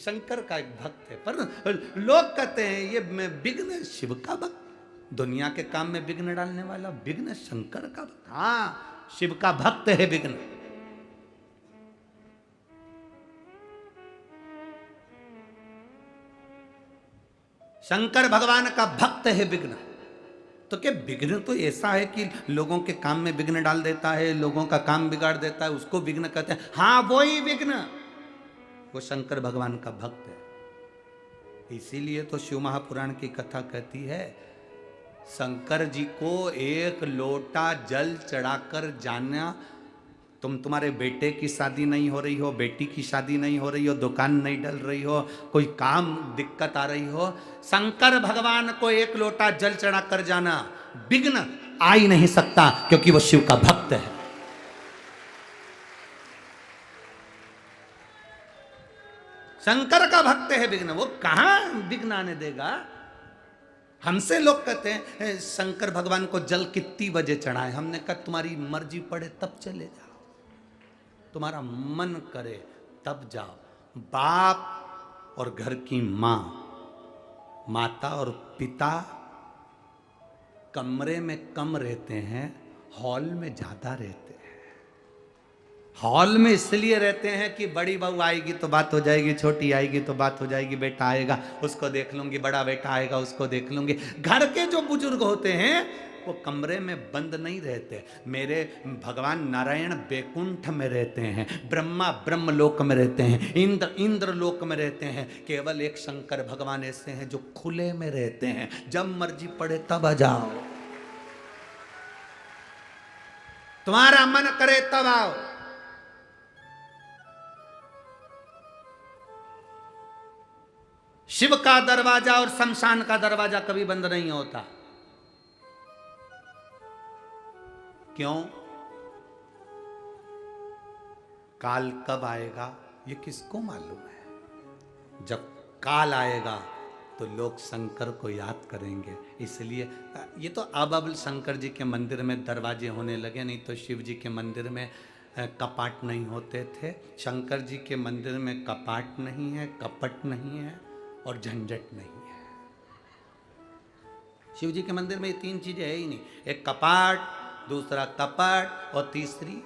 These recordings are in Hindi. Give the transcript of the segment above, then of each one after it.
शंकर का एक भक्त है, पर लोग कहते हैं ये विघ्न शिव का भक्त, दुनिया के काम में विघ्न डालने वाला विघ्न शंकर का भक्त। हाँ, शिव का भक्त है विघ्न। शंकर भगवान का भक्त है विघ्न। तो क्या विघ्न तो ऐसा है कि लोगों के काम में विघ्न डाल देता है, लोगों का काम बिगाड़ देता है, उसको विघ्न कहते हैं? हाँ, वो ही विघ्न, वो शंकर भगवान का भक्त है। इसीलिए तो शिव महापुराण की कथा कहती है, शंकर जी को एक लोटा जल चढ़ाकर जाना, तुम्हारे बेटे की शादी नहीं हो रही हो, बेटी की शादी नहीं हो रही हो, दुकान नहीं डल रही हो, कोई काम दिक्कत आ रही हो, शंकर भगवान को एक लोटा जल चढ़ा कर जाना, विघ्न आ ही नहीं सकता, क्योंकि वो शिव का भक्त है। शंकर का भक्त है विघ्न, वो कहां विघ्न आने देगा। हमसे लोग कहते हैं शंकर भगवान को जल कितनी बजे चढ़ाए, हमने कहा तुम्हारी मर्जी पड़े तब चले जाओ, तुम्हारा मन करे तब जाओ। बाप और घर की माँ, माता और पिता कमरे में कम रहते हैं, हॉल में ज्यादा रहते हैं। हॉल में इसलिए रहते हैं कि बड़ी बहू आएगी तो बात हो जाएगी, छोटी आएगी तो बात हो जाएगी, बेटा आएगा उसको देख लूंगी, बड़ा बेटा आएगा उसको देख लूंगी। घर के जो बुजुर्ग होते हैं वो कमरे में बंद नहीं रहते। मेरे भगवान नारायण बैकुंठ में रहते हैं, ब्रह्मा ब्रह्मलोक में रहते हैं, इंद्र इंद्र लोक में रहते हैं। केवल एक शंकर भगवान ऐसे हैं जो खुले में रहते हैं, जब मर्जी पड़े तब आ जाओ, तुम्हारा मन करे तब आओ। शिव का दरवाजा और शमशान का दरवाजा कभी बंद नहीं होता। क्यों? काल कब आएगा ये किसको मालूम है। जब काल आएगा तो लोग शंकर को याद करेंगे। इसलिए ये तो अब शंकर जी के मंदिर में दरवाजे होने लगे, नहीं तो शिव जी के मंदिर में कपाट नहीं होते थे। शंकर जी के मंदिर में कपाट नहीं है, कपट नहीं है और झंझट नहीं है। शिव जी के मंदिर में ये तीन चीजें है ही नहीं, एक कपाट, दूसरा कपट और तीसरी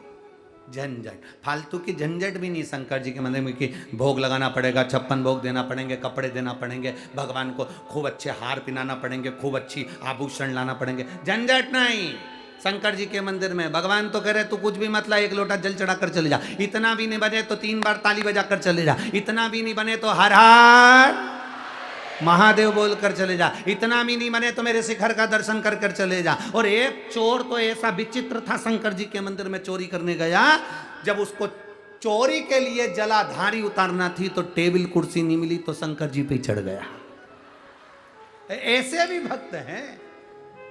झंझट। फालतू की झंझट भी नहीं शंकर जी के मंदिर में कि भोग लगाना पड़ेगा, 56 भोग देना पड़ेंगे, कपड़े देना पड़ेंगे, भगवान को खूब अच्छे हार पहनाना पड़ेंगे, खूब अच्छी आभूषण लाना पड़ेंगे, झंझट नहीं। शंकर जी के मंदिर में भगवान तो कह रहे तू कुछ भी मत ला, एक लोटा जल चढ़ा कर चले जा, इतना भी नहीं बने तो 3 बार ताली बजा कर चले जा, इतना भी नहीं बने तो हर हर महादेव बोलकर चले जा, इतना भी नहीं बने तो मेरे शिखर का दर्शन कर कर चले जा। और एक चोर तो ऐसा विचित्र था, शंकर जी के मंदिर में चोरी करने गया, जब उसको चोरी के लिए जलाधारी उतारना थी तो टेबल कुर्सी नहीं मिली तो शंकर जी पे चढ़ गया। ऐसे भी भक्त हैं।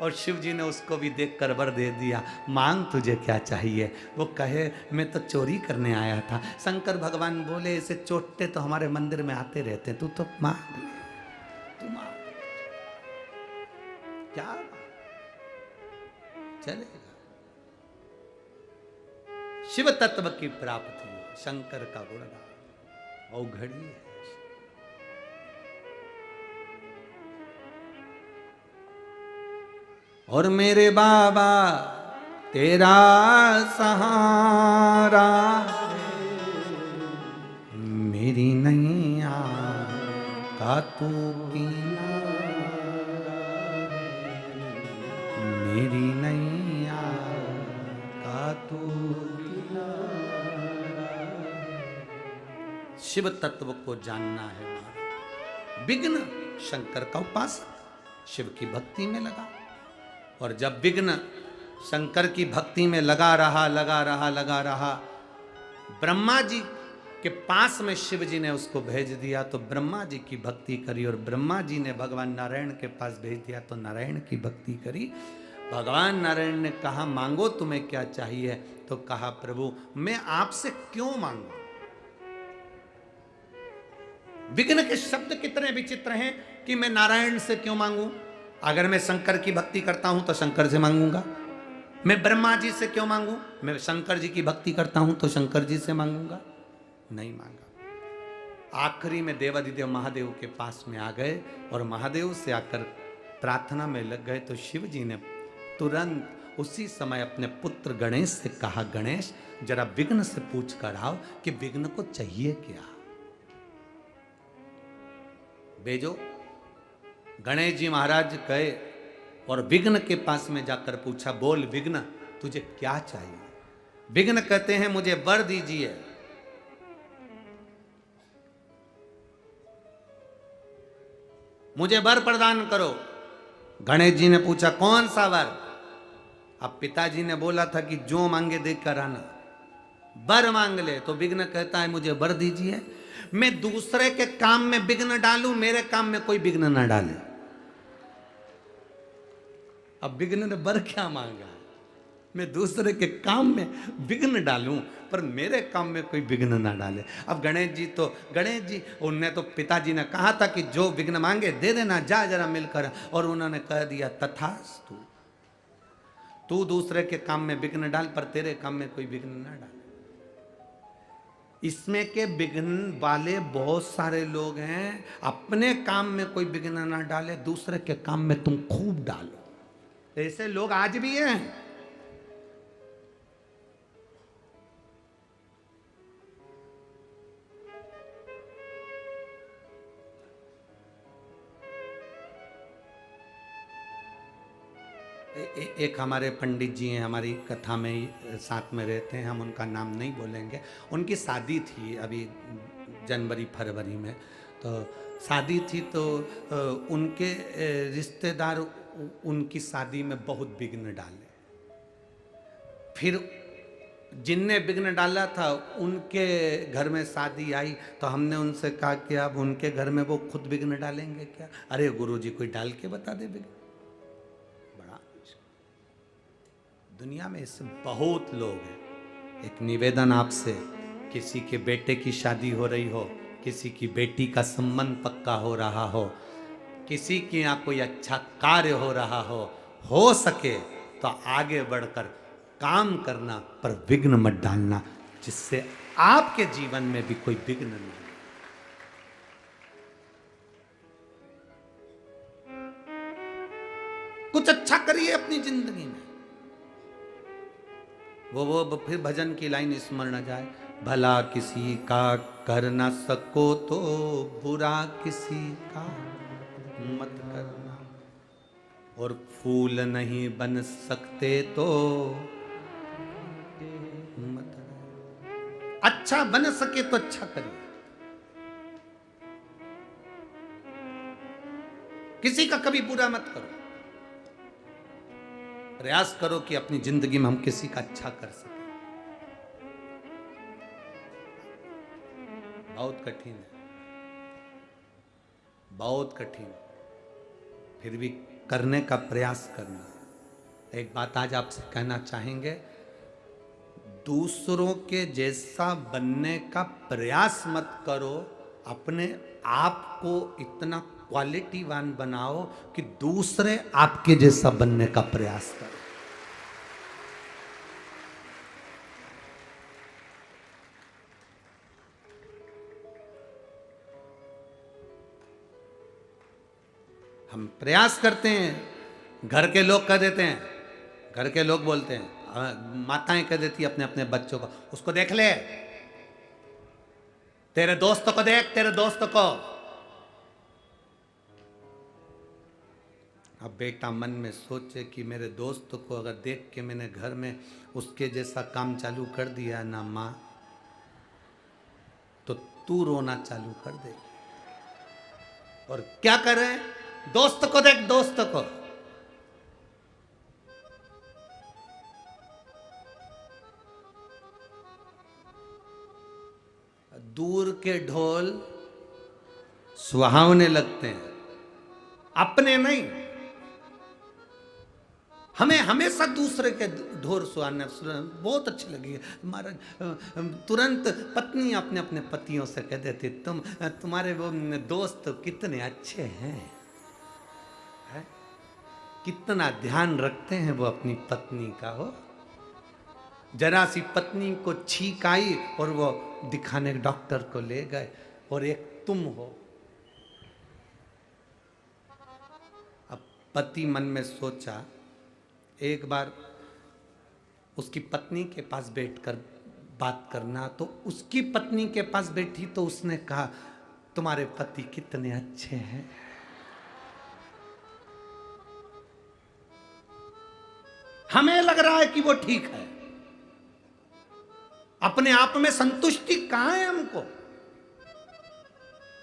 और शिव जी ने उसको भी देख कर वर दे दिया, मांग तुझे क्या चाहिए। वो कहे मैं तो चोरी करने आया था। शंकर भगवान बोले ऐसे चोटे तो हमारे मंदिर में आते रहते, तू तो मांग ले, तू मांग, क्या चलेगा। शिव तत्व की प्राप्ति, शंकर का गुणगान और घड़ी है। और मेरे बाबा तेरा सहारा, मेरी नैया का तू किनारा, मेरी नैया का तू किनारा। शिव तत्व को जानना है। विघ्न शंकर का उपासक शिव की भक्ति में लगा, और जब विघ्न शंकर की भक्ति में लगा रहा, ब्रह्मा जी के पास में शिव जी ने उसको भेज दिया तो ब्रह्मा जी की भक्ति करी, और ब्रह्मा जी ने भगवान नारायण के पास भेज दिया तो नारायण की भक्ति करी। भगवान नारायण ने कहा मांगो तुम्हें क्या चाहिए, तो कहा प्रभु मैं आपसे क्यों मांगू। विघ्न के शब्द कितने विचित्र हैं कि मैं नारायण से क्यों मांगू। अगर मैं शंकर की भक्ति करता हूं तो शंकर से मांगूंगा। मैं ब्रह्मा जी से क्यों मांगू, मैं शंकर जी की भक्ति करता हूं तो शंकर जी से मांगूंगा। नहीं मांगा। आखिरी में देवाधिदेव महादेव के पास में आ गए और महादेव से आकर प्रार्थना में लग गए। तो शिव जी ने तुरंत उसी समय अपने पुत्र गणेश से कहा, गणेश जरा विघ्न से पूछ कर आओ कि विघ्न को चाहिए क्या। भेजो। गणेश जी महाराज गए और विघ्न के पास में जाकर पूछा, बोल विघ्न तुझे क्या चाहिए। विघ्न कहते हैं मुझे वर दीजिए। मुझे वर प्रदान करो। गणेश जी ने पूछा, कौन सा वर। अब पिताजी ने बोला था कि जो मांगे देख कर आना, वर मांग ले। तो विघ्न कहता है मुझे वर दीजिए, मैं दूसरे के काम में विघ्न डालूं, मेरे काम में कोई विघ्न ना डाले। अब विघ्न ने वर क्या मांगा, मैं दूसरे के काम में विघ्न डालूं पर मेरे काम में कोई विघ्न ना डाले। अब गणेश जी उनने तो पिताजी ने कहा था कि जो विघ्न मांगे दे देना, जा जरा मिलकर। और उन्होंने कह दिया तथास्तु, तू दूसरे के काम में विघ्न डाल पर तेरे काम में कोई विघ्न ना डाले। इसमें के विघ्न वाले बहुत सारे लोग हैं, अपने काम में कोई विघ्न ना डाले, दूसरे के काम में तुम खूब डालो। ऐसे लोग आज भी हैं। एक हमारे पंडित जी हैं, हमारी कथा में साथ में रहते हैं, हम उनका नाम नहीं बोलेंगे। उनकी शादी थी अभी जनवरी फरवरी में, तो शादी थी तो उनके रिश्तेदार उनकी शादी में बहुत विघ्न डाले। फिर जिनने विघ्न डाला था उनके घर में शादी आई तो हमने उनसे कहा कि अब उनके घर में वो खुद विघ्न डालेंगे क्या। अरे गुरुजी कोई डाल के बता दे विघ्न। दुनिया में ऐसे बहुत लोग हैं। एक निवेदन आपसे, किसी के बेटे की शादी हो रही हो, किसी की बेटी का संबंध पक्का हो रहा हो, किसी के यहाँ कोई अच्छा कार्य हो रहा हो सके तो आगे बढ़कर काम करना पर विघ्न मत डालना, जिससे आपके जीवन में भी कोई विघ्न नहीं। कुछ अच्छा करिए अपनी जिंदगी में। वो फिर भजन की लाइन स्मरण आ जाए, भला किसी का कर ना सको तो बुरा किसी का मत करना, और फूल नहीं बन सकते तो मत। अच्छा बन सके तो अच्छा करिए, किसी का कभी बुरा मत करो। प्रयास करो कि अपनी जिंदगी में हम किसी का अच्छा कर सकें। बहुत कठिन है, बहुत कठिन, फिर भी करने का प्रयास करना। एक बात आज आपसे कहना चाहेंगे, दूसरों के जैसा बनने का प्रयास मत करो, अपने आप को इतना क्वालिटीवान बनाओ कि दूसरे आपके जैसा बनने का प्रयास करें। हम प्रयास करते हैं, घर के लोग कह देते हैं, घर के लोग बोलते हैं, माताएं कह देती अपने अपने बच्चों को, उसको देख ले, तेरे दोस्त को देख, तेरे दोस्त को। अब बेटा मन में सोचे कि मेरे दोस्त को अगर देख के मैंने घर में उसके जैसा काम चालू कर दिया ना माँ, तो तू रोना चालू कर दे। और क्या करे, दोस्त को देख, दोस्त को। दूर के ढोल सुहावने लगते हैं, अपने नहीं। हमें हमेशा दूसरे के ढोल सुहाने बहुत अच्छी लगी है। हमारा तुरंत पत्नी अपने अपने पतियों से कह देती, तुम्हारे वो दोस्त कितने अच्छे हैं, है? कितना ध्यान रखते हैं वो अपनी पत्नी का। हो जरा सी पत्नी को छींक आई और वो दिखाने डॉक्टर को ले गए, और एक तुम हो। अब पति मन में सोचा, एक बार उसकी पत्नी के पास बैठकर बात करना, तो उसकी पत्नी के पास बैठी तो उसने कहा, तुम्हारे पति कितने अच्छे हैं। हमें लग रहा है कि वो ठीक है, अपने आप में संतुष्टि कहां है हमको।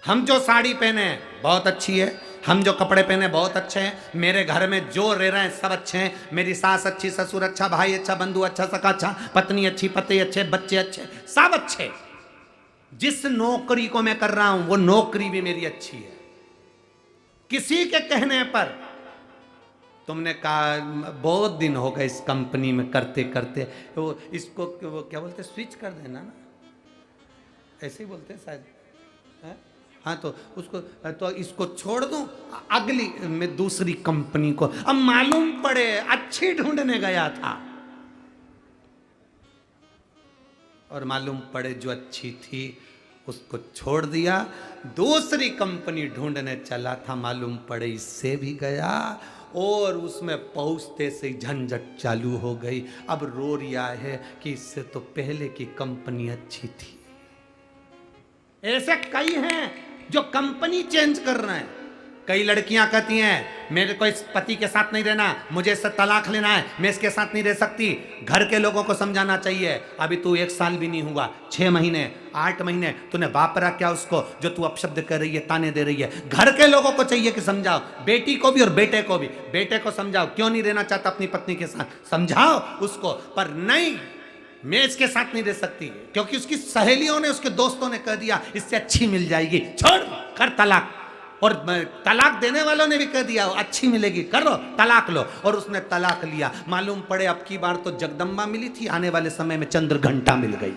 हम जो साड़ी पहने हैं बहुत अच्छी है, हम जो कपड़े पहने बहुत अच्छे हैं, मेरे घर में जो रह रहे हैं सब अच्छे हैं, मेरी सास अच्छी, ससुर अच्छा, भाई अच्छा, बंधु अच्छा, सखा अच्छा, पत्नी अच्छी, पति अच्छे, बच्चे अच्छे, सब अच्छे। जिस नौकरी को मैं कर रहा हूं वो नौकरी भी मेरी अच्छी है। किसी के कहने पर तुमने कहा बहुत दिन हो गए इस कंपनी में करते करते, वो इसको वो क्या बोलते, स्विच कर देना ना, ऐसे ही बोलते हैं शायद, है? हाँ, तो उसको, तो इसको छोड़ दूं, अगली में दूसरी कंपनी को। अब मालूम पड़े अच्छी ढूंढने गया था और मालूम पड़े जो अच्छी थी उसको छोड़ दिया, दूसरी कंपनी ढूंढने चला था, मालूम पड़े इससे भी गया और उसमें पहुंचते से झंझट चालू हो गई। अब रो रिया है कि इससे तो पहले की कंपनी अच्छी थी। ऐसे कई हैं जो कंपनी चेंज कर रहे हैं। कई लड़कियां कहती हैं मेरे को इस पति के साथ नहीं रहना, मुझे इससे तलाक लेना है, मैं इसके साथ नहीं रह सकती। घर के लोगों को समझाना चाहिए, अभी तू 1 साल भी नहीं हुआ, 6 महीने 8 महीने तूने वापरा क्या उसको जो तू अपशब्द कर रही है, ताने दे रही है। घर के लोगों को चाहिए कि समझाओ, बेटी को भी और बेटे को भी। बेटे को समझाओ क्यों नहीं रहना चाहता अपनी पत्नी के साथ, समझाओ उसको, पर नहीं मैं इसके साथ नहीं रह सकती क्योंकि उसकी सहेलियों ने, उसके दोस्तों ने कह दिया इससे अच्छी मिल जाएगी, छोड़ कर तलाक। और तलाक देने वालों ने भी कह दिया अच्छी मिलेगी, कर लो तलाक लो, और उसने तलाक लिया। मालूम पड़े अब की बार तो जगदम्बा मिली थी, आने वाले समय में चंद्र घंटा मिल गई।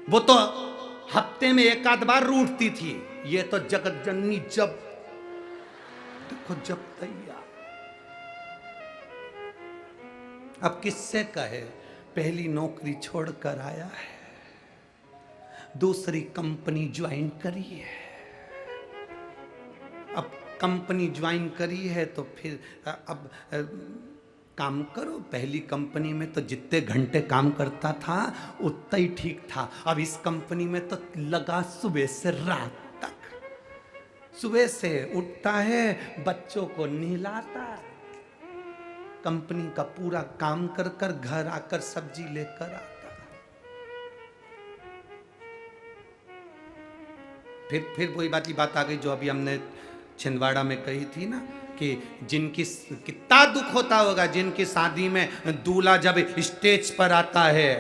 वो तो हफ्ते में 1 आध बार रूठती थी, ये तो जगत जननी जब देखो जब तैयार। अब किससे कहे, पहली नौकरी छोड़कर आया है, दूसरी कंपनी ज्वाइन करी है। अब कंपनी ज्वाइन करी है तो फिर अब काम करो। पहली कंपनी में तो जितने घंटे काम करता था उतना ही ठीक था, अब इस कंपनी में तो लगा सुबह से रात तक। सुबह से उठता है, बच्चों को नहलाता, कंपनी का पूरा काम कर कर घर आकर सब्जी लेकर आता। फिर वही बात आ गई जो अभी हमने छिंदवाड़ा में कही थी ना, कि जिनकी कितना दुख होता होगा जिनकी शादी में दूल्हा जब स्टेज पर आता है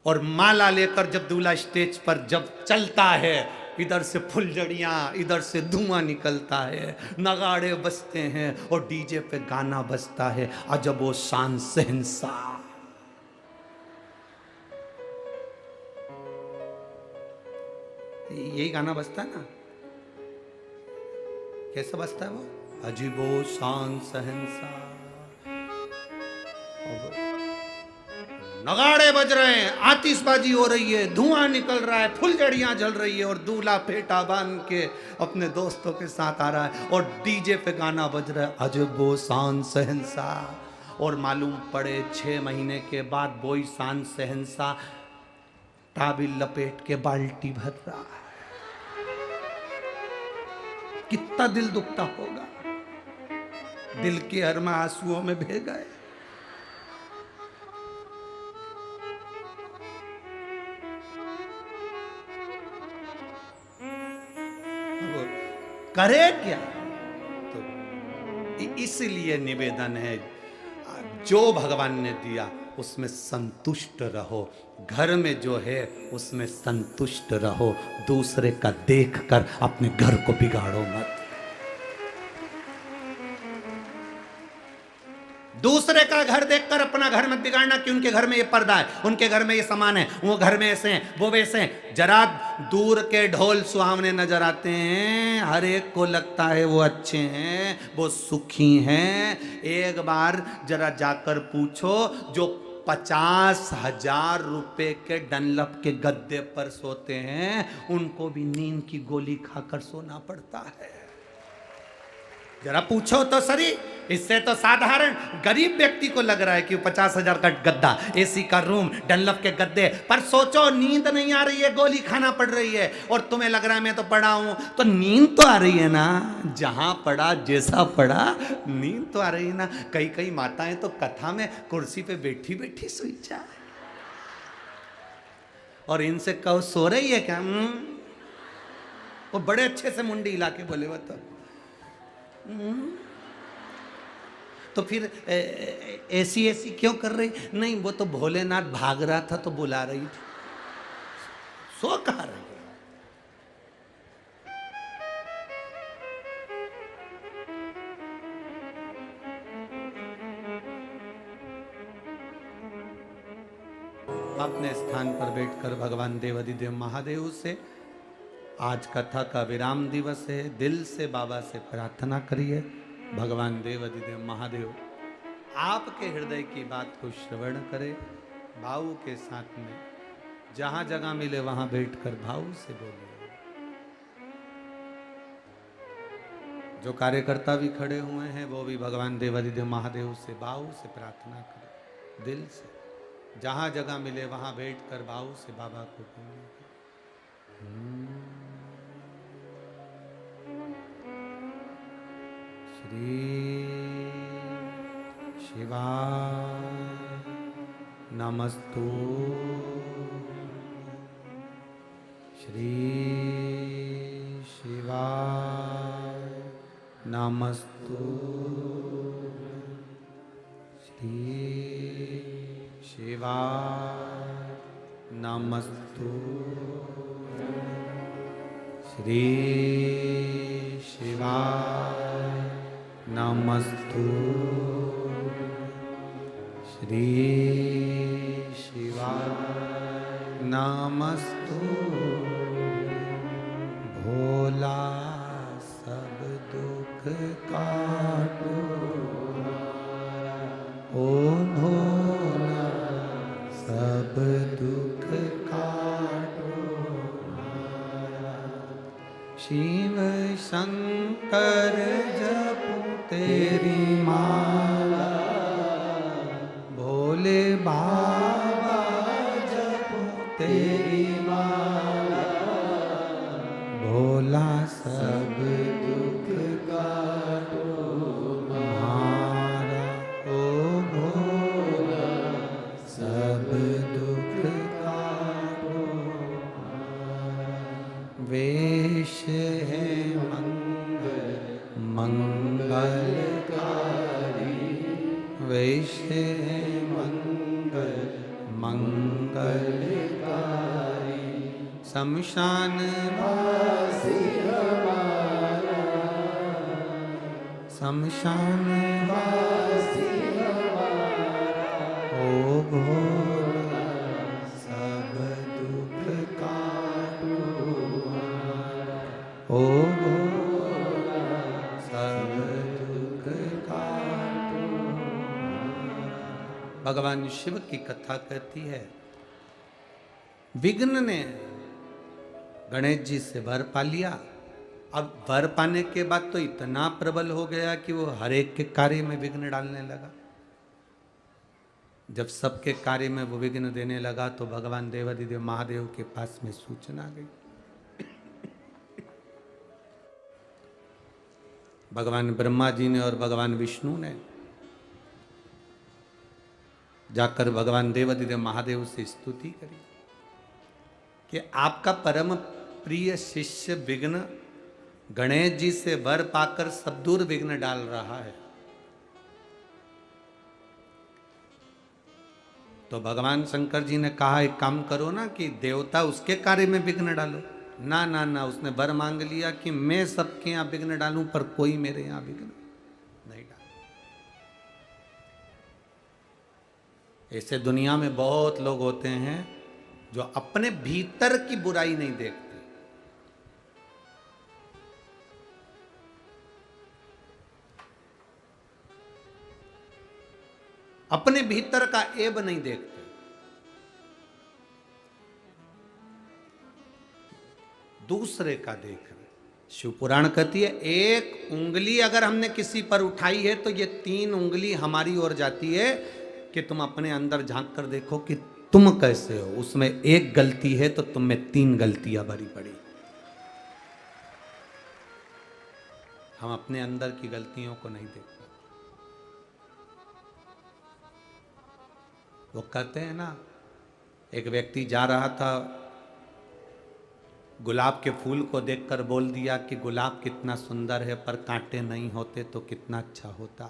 और माला लेकर जब दूल्हा स्टेज पर जब चलता है, इधर से फुलझड़ियाँ, इधर से धुआं निकलता है, नगाड़े बजते हैं और डीजे पे गाना बजता है, अजब वो शान शहंशाह। यही गाना बजता है ना, कैसा बजता है वो, अजीबो शान शहंशाह। नगाड़े बज रहे हैं, आतिशबाजी हो रही है, धुआं निकल रहा है, फुलझड़ियां जल रही है और दूल्हा फेटा बांध के अपने दोस्तों के साथ आ रहा है और डीजे पे गाना बज रहा है, अजबो शान शहंशाह। और मालूम पड़े 6 महीने के बाद वही शान शहंशाह टाबिल लपेट के बाल्टी भर रहा है। कितना दिल दुखता होगा, दिल के अरमा आंसुओं में बह गए। करे क्या, तो इसलिए निवेदन है जो भगवान ने दिया उसमें संतुष्ट रहो, घर में जो है उसमें संतुष्ट रहो, दूसरे का देखकर अपने घर को बिगाड़ो मत। दूसरे का घर देखकर अपना घर मत बिगाड़ना कि उनके घर में ये पर्दा है, उनके घर में ये सामान है, वो घर में ऐसे हैं, वो वैसे हैं। जरा दूर के ढोल सुहावने नजर आते हैं, हर एक को लगता है वो अच्छे हैं, वो सुखी हैं। एक बार जरा जाकर पूछो, जो 50,000 रुपए के डनलप के गद्दे पर सोते हैं, उनको भी नींद की गोली खाकर सोना पड़ता है। जरा पूछो तो सही। इससे तो साधारण गरीब व्यक्ति को लग रहा है कि 50,000 का गद्दा, एसी का रूम, डनलप के गद्दे पर सोचो, नींद नहीं आ रही है, गोली खाना पड़ रही है, और तुम्हें लग रहा है मैं तो पड़ा हूं, तो नींद तो आ रही है ना। जहां पड़ा, जैसा पड़ा, नींद तो आ रही है ना। कई कई माताएं तो कथा में कुर्सी पे बैठी बैठी सोई जाए, और इनसे कहो सो रही है क्या? वो बड़े अच्छे से मुंडी हिला के बोले, बता तो फिर ऐसी ऐसी क्यों कर रही? नहीं, वो तो भोलेनाथ भाग रहा था तो बुला रही थी। सो कहा रही है। अपने स्थान पर बैठकर भगवान देवाधिदेव महादेव से आज कथा का विराम दिवस है। दिल से बाबा से प्रार्थना करिए, भगवान देवाधिदेव महादेव आपके हृदय की बात को श्रवण करे, भाव के साथ में जहां जगह मिले वहां बैठकर भाव से बोलिए। जो कार्यकर्ता भी खड़े हुए हैं वो भी भगवान देवाधिदेव महादेव से भाव से प्रार्थना करें, दिल से जहां जगह मिले वहां बैठकर भाव से बाबा को बोलिए। श्री शिवाय नमस्तु, श्री शिवाय नमस्तु, श्री शिवाय नमस्तु, श्री शिवाय नमस्तु, श्री शिवाय नमस्तु। भोला सब दुख काटो, ओ भोला सब दुख काटो। शिव शंकर जपो तेरी माला, भोले बाबा जपो तेरी माला। भोला सब दुख काटो हमारा, ओ भोला सब दुख काटो हमारा। वेश है मंगलकारी, वेश है मंगलकारी। शमशान वासी हमारा, शमशान वासी हमारा। ओ भोला सब दुख काटो हमारा, ओ भोला सब दुख काटो हमारा। भगवान शिव की कथा कहती है, विघ्न ने गणेश जी से वर पा लिया। अब वर पाने के बाद तो इतना प्रबल हो गया कि वो हर एक के कार्य में विघ्न डालने लगा। जब सबके कार्य में वो विघ्न देने लगा तो भगवान देवाधिदेव महादेव के पास में सूचना गई। भगवान ब्रह्मा जी ने और भगवान विष्णु ने जाकर भगवान देवाधिदेव महादेव से स्तुति करी कि आपका परम प्रिय शिष्य विघ्न गणेश जी से वर पाकर सब दूर विघ्न डाल रहा है। तो भगवान शंकर जी ने कहा, एक काम करो ना कि देवता उसके कार्य में विघ्न डालो। ना ना ना, उसने वर मांग लिया कि मैं सबके यहाँ विघ्न डालूं पर कोई मेरे यहाँ विघ्न नहीं डाल। ऐसे दुनिया में बहुत लोग होते हैं जो अपने भीतर की बुराई नहीं देखते। अपने भीतर का ऐब नहीं देखते। दूसरे का देख रहे। शिव पुराण कहती है एक उंगली अगर हमने किसी पर उठाई है तो ये 3 उंगली हमारी ओर जाती है कि तुम अपने अंदर झांक कर देखो कि तुम कैसे हो। उसमें एक गलती है तो तुम में 3 गलतियां भरी पड़ी। हम अपने अंदर की गलतियों को नहीं देखते। वो कहते हैं ना, एक व्यक्ति जा रहा था, गुलाब के फूल को देखकर बोल दिया कि गुलाब कितना सुंदर है, पर कांटे नहीं होते तो कितना अच्छा होता।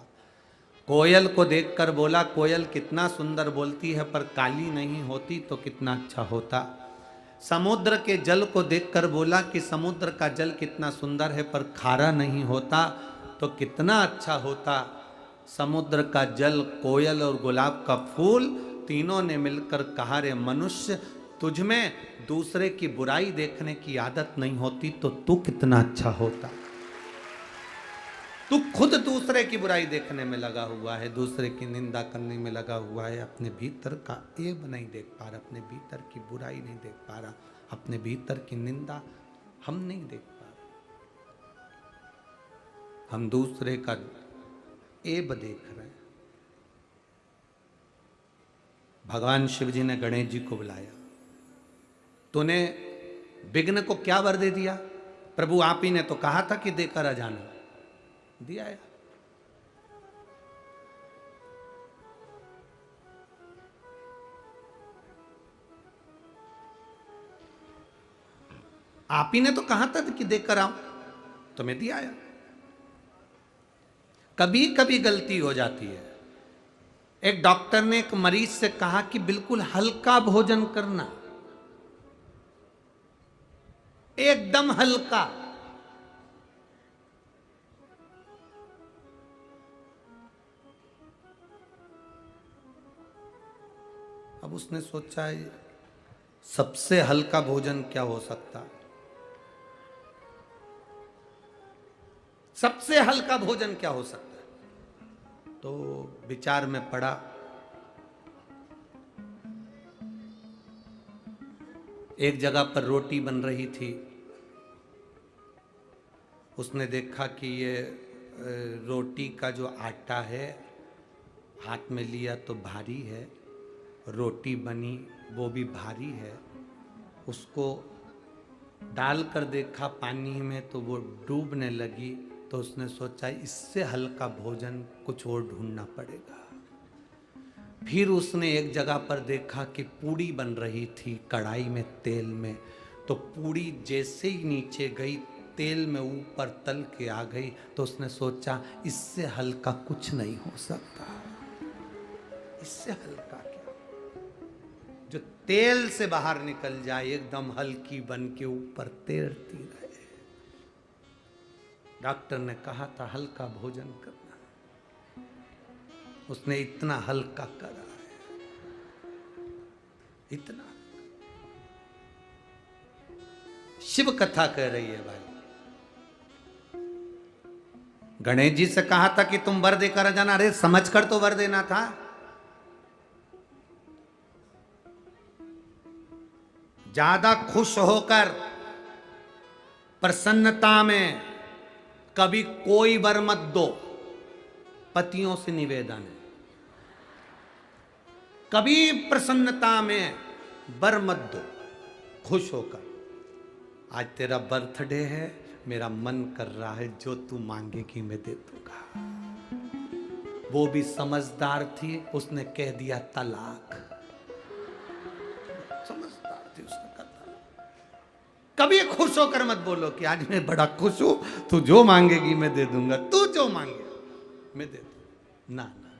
कोयल को देखकर बोला कोयल कितना सुंदर बोलती है, पर काली नहीं होती तो कितना अच्छा होता। समुद्र के जल को देखकर बोला कि समुद्र का जल कितना सुंदर है, पर खारा नहीं होता तो कितना अच्छा होता। समुद्र का जल, कोयल और गुलाब का फूल तीनों ने मिलकर कहा, रे मनुष्य, तुझ में दूसरे की बुराई देखने की आदत नहीं होती तो तू कितना अच्छा होता। तू खुद दूसरे की बुराई देखने में लगा हुआ है, दूसरे की निंदा करने में लगा हुआ है, अपने भीतर का ऐब नहीं देख पा रहा, अपने भीतर की बुराई नहीं देख पा रहा, अपने भीतर की निंदा हम नहीं देख पा रहे। हम दूसरे का ऐब देख रहे हैं। भगवान शिव जी ने गणेश जी को बुलाया। तूने विघ्न को क्या वर दे दिया? प्रभु आप ही ने तो कहा था कि देकर आ जाना, दिया है। आप ही ने तो कहा था कि देकर आओ, तो मैं दिया आया। कभी कभी गलती हो जाती है। एक डॉक्टर ने एक मरीज से कहा कि बिल्कुल हल्का भोजन करना, एकदम हल्का। अब उसने सोचा है सबसे हल्का भोजन क्या हो सकता है, सबसे हल्का भोजन क्या हो सकता है। तो विचार में पड़ा। एक जगह पर रोटी बन रही थी। उसने देखा कि ये रोटी का जो आटा है, हाथ में लिया तो भारी है, रोटी बनी वो भी भारी है। उसको डाल कर देखा पानी में तो वो डूबने लगी। तो उसने सोचा इससे हल्का भोजन कुछ और ढूंढना पड़ेगा। फिर उसने एक जगह पर देखा कि पूड़ी बन रही थी कढ़ाई में तेल में। तो पूड़ी जैसे ही नीचे गई, तेल में ऊपर तल के आ गई। तो उसने सोचा इससे हल्का कुछ नहीं हो सकता। इससे हल्का क्या, जो तेल से बाहर निकल जाए, एकदम हल्की बन के ऊपर तैरती रहे। डॉक्टर ने कहा था हल्का भोजन करना, उसने इतना हल्का करा है, इतना। शिव कथा कह रही है भाई। गणेश जी से कहा था कि तुम वर देकर जाना, अरे समझ कर तो वर देना था। ज्यादा खुश होकर प्रसन्नता में कभी कोई वर मत दो। पतियों से निवेदन है, कभी प्रसन्नता में वर मत दो। खुश होकर, आज तेरा बर्थडे है, मेरा मन कर रहा है जो तू मांगेगी मैं दे दूंगा। वो भी समझदार थी, उसने कह दिया तलाक। समझदार थी, उसने कहा तलाक। कभी खुश होकर मत बोलो कि आज मैं बड़ा खुश हूं, तू जो मांगेगी मैं दे दूंगा, तू जो मांगे मैं दे दूंगा। ना ना,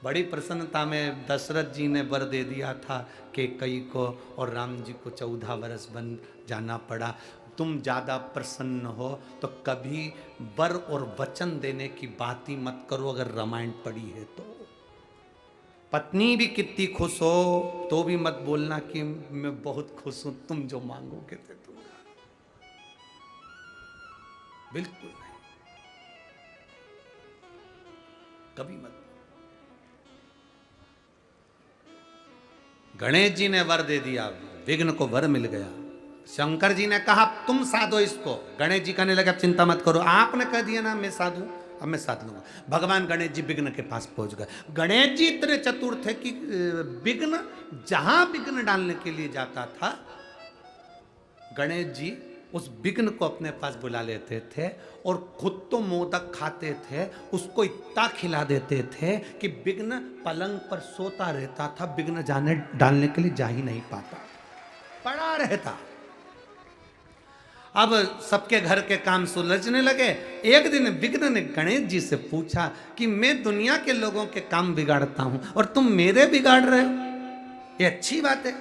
बड़ी प्रसन्नता में दशरथ जी ने वर दे दिया था कैकेयी को, और राम जी को 14 वर्ष बन जाना पड़ा। तुम ज़्यादा प्रसन्न हो तो कभी वर और वचन देने की बात ही मत करो, अगर रामायण पढ़ी है तो। पत्नी भी कितनी खुश हो तो भी मत बोलना कि मैं बहुत खुश हूं, तुम जो मांगोगे तो दूंगा, बिल्कुल नहीं, कभी मत। गणेश जी ने वर दे दिया, विघ्न को वर मिल गया। शंकर जी ने कहा तुम साधो इसको, गणेश जी कहने लगे अब चिंता मत करो, आपने कह दिया ना मैं साधू, अब मैं साध लूंगा। भगवान गणेश जी विघ्न के पास पहुंच गए। गणेश जी इतने चतुर थे कि विघ्न जहां विघ्न डालने के लिए जाता था, गणेश जी उस विघ्न को अपने पास बुला लेते थे और खुद तो मोदक खाते थे, उसको इतना खिला देते थे कि विघ्न पलंग पर सोता रहता था, विघ्न जाने डालने के लिए जा ही नहीं पाता, पड़ा रहता। अब सबके घर के काम सुलझने लगे। एक दिन विघ्न ने गणेश जी से पूछा कि मैं दुनिया के लोगों के काम बिगाड़ता हूं और तुम मेरे बिगाड़ रहे हो, ये अच्छी बात है।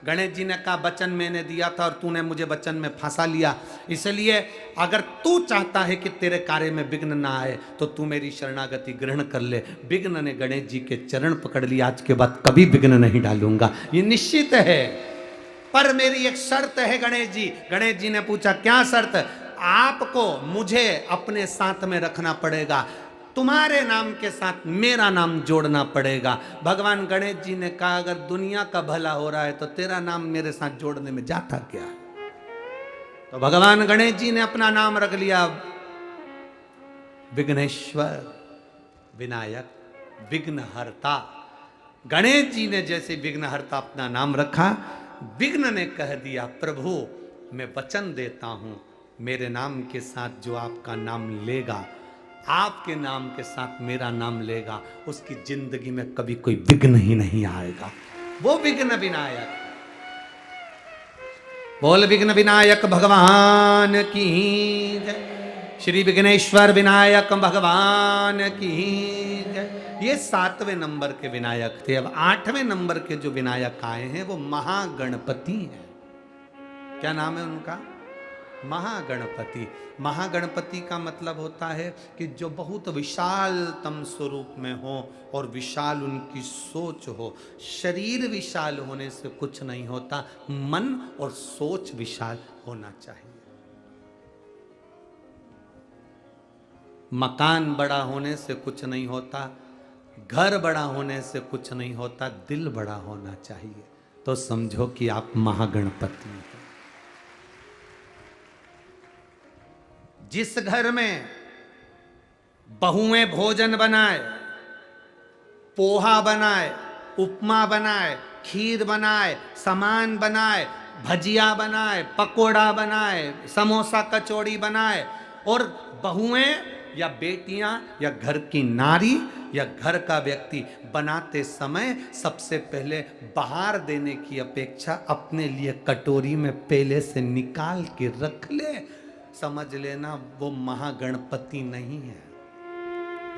गणेश जी ने कहा वचन मैंने दिया था और तूने मुझे वचन में फंसा लिया, इसलिए अगर तू चाहता है कि तेरे कार्य में विघ्न ना आए तो तू मेरी शरणागति ग्रहण कर ले। विघ्न ने गणेश जी के चरण पकड़ लिया, आज के बाद कभी विघ्न नहीं डालूंगा, ये निश्चित है, पर मेरी एक शर्त है गणेश जी। गणेश जी ने पूछा क्या शर्त? आपको मुझे अपने साथ में रखना पड़ेगा, तुम्हारे नाम के साथ मेरा नाम जोड़ना पड़ेगा। भगवान गणेश जी ने कहा अगर दुनिया का भला हो रहा है तो तेरा नाम मेरे साथ जोड़ने में जाता क्या? तो भगवान गणेश जी ने अपना नाम रख लिया विघ्नेश्वर, विनायक, विघ्नहर्ता। गणेश जी ने जैसे विघ्नहर्ता अपना नाम रखा, विघ्न ने कह दिया प्रभु मैं वचन देता हूं मेरे नाम के साथ जो आपका नाम लेगा, आपके नाम के साथ मेरा नाम लेगा, उसकी जिंदगी में कभी कोई विघ्न ही नहीं आएगा। वो विघ्न विनायक, बोल विघ्न विनायक भगवान की जय, श्री विघ्नेश्वर विनायक भगवान की जय। ये 7वें नंबर के विनायक थे। अब 8वें नंबर के जो विनायक आए हैं वो महागणपति हैं। क्या नाम है उनका? महागणपति। महागणपति का मतलब होता है कि जो बहुत विशालतम स्वरूप में हो और विशाल उनकी सोच हो। शरीर विशाल होने से कुछ नहीं होता, मन और सोच विशाल होना चाहिए। मकान बड़ा होने से कुछ नहीं होता, घर बड़ा होने से कुछ नहीं होता, दिल बड़ा होना चाहिए। तो समझो कि आप महागणपति हैं। जिस घर में बहुएं भोजन बनाए, पोहा बनाए, उपमा बनाए, खीर बनाए, सामान बनाए, भजिया बनाए, पकोड़ा बनाए, समोसा कचौड़ी बनाए, और बहुएं या बेटियां या घर की नारी या घर का व्यक्ति बनाते समय सबसे पहले बाहर देने की अपेक्षा अपने लिए कटोरी में पहले से निकाल के रख ले, समझ लेना वो महागणपति नहीं है।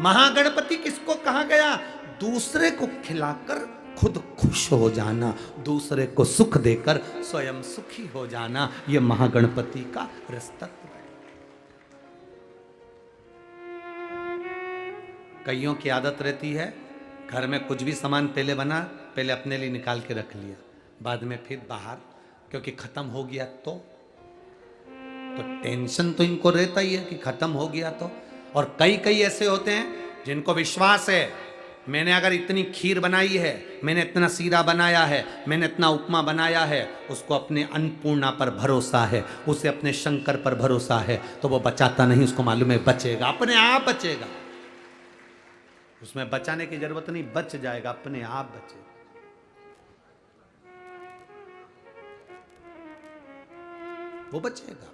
महागणपति किसको कहा गया? दूसरे को खिलाकर खुद खुश हो जाना, दूसरे को सुख देकर स्वयं सुखी हो जाना, ये महागणपति का रस्तत्व है। कईयों की आदत रहती है घर में कुछ भी सामान पहले बना, पहले अपने लिए निकाल के रख लिया, बाद में फिर बाहर, क्योंकि खत्म हो गया तो टेंशन तो इनको रहता ही है कि खत्म हो गया तो। और कई कई ऐसे होते हैं जिनको विश्वास है मैंने अगर इतनी खीर बनाई है, मैंने इतना सीरा बनाया है, मैंने इतना उपमा बनाया है, उसको अपने अन्नपूर्णा पर भरोसा है, उसे अपने शंकर पर भरोसा है, तो वो बचाता नहीं, उसको मालूम है बचेगा, अपने आप बचेगा, उसमें बचाने की जरूरत नहीं, बच जाएगा, अपने आप बचेगा। वो बचेगा।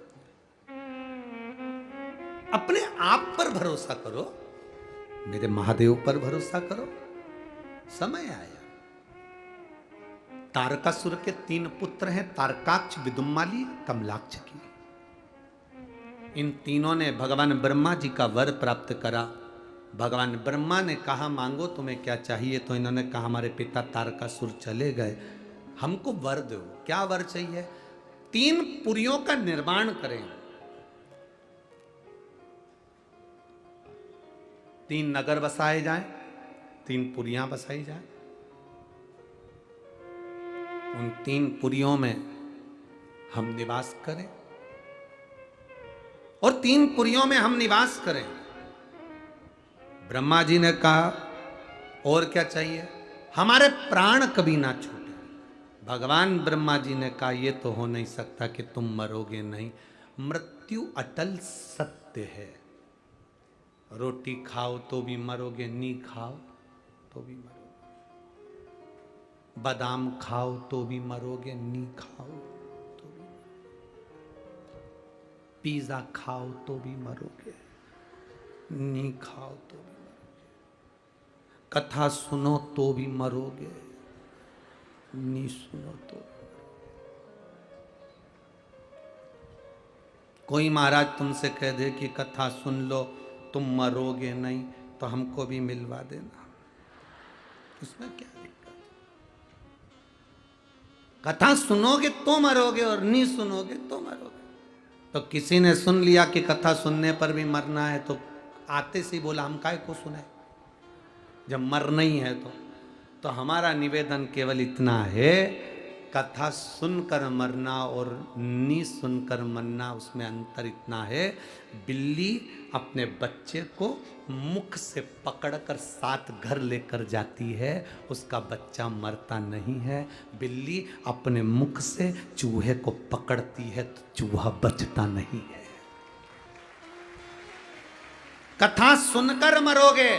अपने आप पर भरोसा करो, मेरे महादेव पर भरोसा करो, समय आया। तारकासुर के 3 पुत्र हैं, तारकाक्ष, विदुम्माली, कमलाक्ष की। इन तीनों ने भगवान ब्रह्मा जी का वर प्राप्त करा। भगवान ब्रह्मा ने कहा मांगो तुम्हें क्या चाहिए, तो इन्होंने कहा हमारे पिता तारकासुर चले गए, हमको वर दो। क्या वर चाहिए? 3 पुरियों का निर्माण करें, 3 नगर बसाए जाएं, 3 पुरियां बसाई जाएं, उन 3 पुरियों में हम निवास करें, और 3 पुरियों में हम निवास करें। ब्रह्मा जी ने कहा और क्या चाहिए, हमारे प्राण कभी ना छूटे। भगवान ब्रह्मा जी ने कहा ये तो हो नहीं सकता कि तुम मरोगे नहीं, मृत्यु अटल सत्य है। रोटी खाओ तो भी मरोगे, नी खाओ तो भी मरोगे, बादाम खाओ तो भी मरोगे, नी खाओ तो भी, पिज्जा खाओ तो भी मरोगे, नी खाओ तो भी मरोगे, कथा सुनो तो भी मरोगे, नी सुनो तो। कोई महाराज तुमसे कह दे कि कथा सुन लो तुम मरोगे नहीं, तो हमको भी मिलवा देना, इसमें क्या दिक्कत। कथा सुनोगे तो मरोगे और नहीं सुनोगे तो मरोगे। तो किसी ने सुन लिया कि कथा सुनने पर भी मरना है, तो आते से बोला हम काहे को सुने, जब मरना ही है तो हमारा निवेदन केवल इतना है, कथा सुनकर मरना और नी सुनकर मरना, उसमें अंतर इतना है, बिल्ली अपने बच्चे को मुख से पकड़कर साथ घर लेकर जाती है, उसका बच्चा मरता नहीं है। बिल्ली अपने मुख से चूहे को पकड़ती है तो चूहा बचता नहीं है। कथा सुनकर मरोगे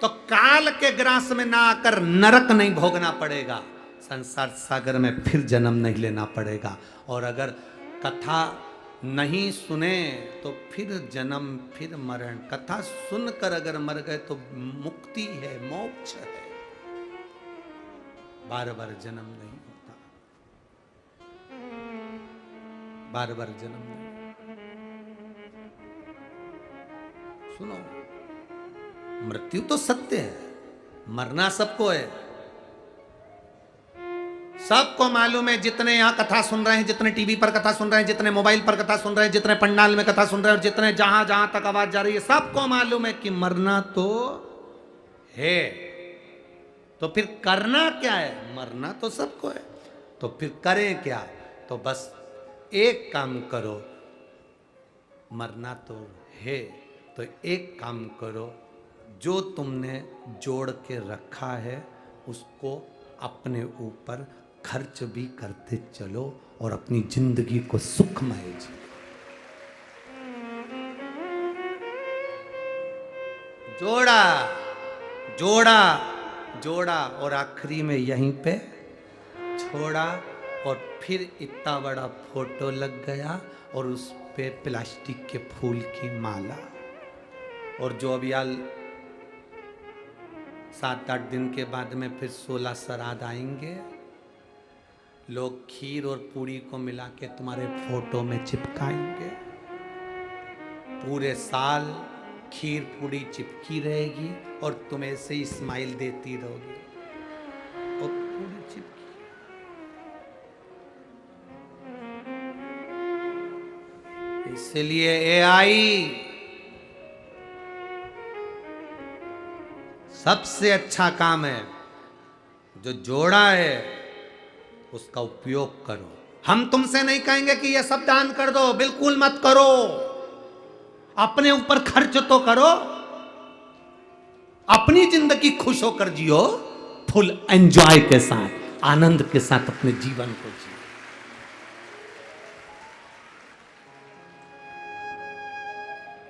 तो काल के ग्रास में ना आकर नरक नहीं भोगना पड़ेगा, संसार सागर में फिर जन्म नहीं लेना पड़ेगा। और अगर कथा नहीं सुने तो फिर जन्म फिर मरण। कथा सुनकर अगर मर गए तो मुक्ति है, मोक्ष है, बार बार जन्म नहीं होता, बार बार जन्म नहीं। सुनो, मृत्यु तो सत्य है, मरना सबको है, सबको मालूम है। जितने यहां कथा सुन रहे हैं, जितने टीवी पर कथा सुन रहे हैं, जितने मोबाइल पर कथा सुन रहे हैं, जितने पंडाल में कथा सुन रहे हैं, और जितने जहां जहां तक आवाज जा रही है, सबको मालूम है कि मरना तो है। तो फिर करना क्या है, मरना तो सबको है, तो फिर करें क्या, तो बस एक काम करो, मरना तो है तो एक काम करो, जो तुमने जोड़ के रखा है उसको अपने ऊपर खर्च भी करते चलो और अपनी जिंदगी को सुखमय जियो। जोड़ा जोड़ा जोड़ा और आखिरी में यहीं पे छोड़ा, और फिर इतना बड़ा फोटो लग गया और उस पे प्लास्टिक के फूल की माला। और जो अभी 7-8 दिन के बाद में फिर 16 श्राद्ध आएंगे, लोग खीर और पूरी को मिला के तुम्हारे फोटो में चिपकाएंगे। पूरे साल खीर पूरी चिपकी रहेगी और तुम ऐसे ही स्माइल देती रहोगी और पूरी चिपकी। इसलिए एआई सबसे अच्छा काम है, जो जोड़ा है उसका उपयोग करो। हम तुमसे नहीं कहेंगे कि ये सब दान कर दो, बिल्कुल मत करो, अपने ऊपर खर्च तो करो, अपनी जिंदगी खुश होकर जियो, फुल एंजॉय के साथ, आनंद के साथ अपने जीवन को जियो।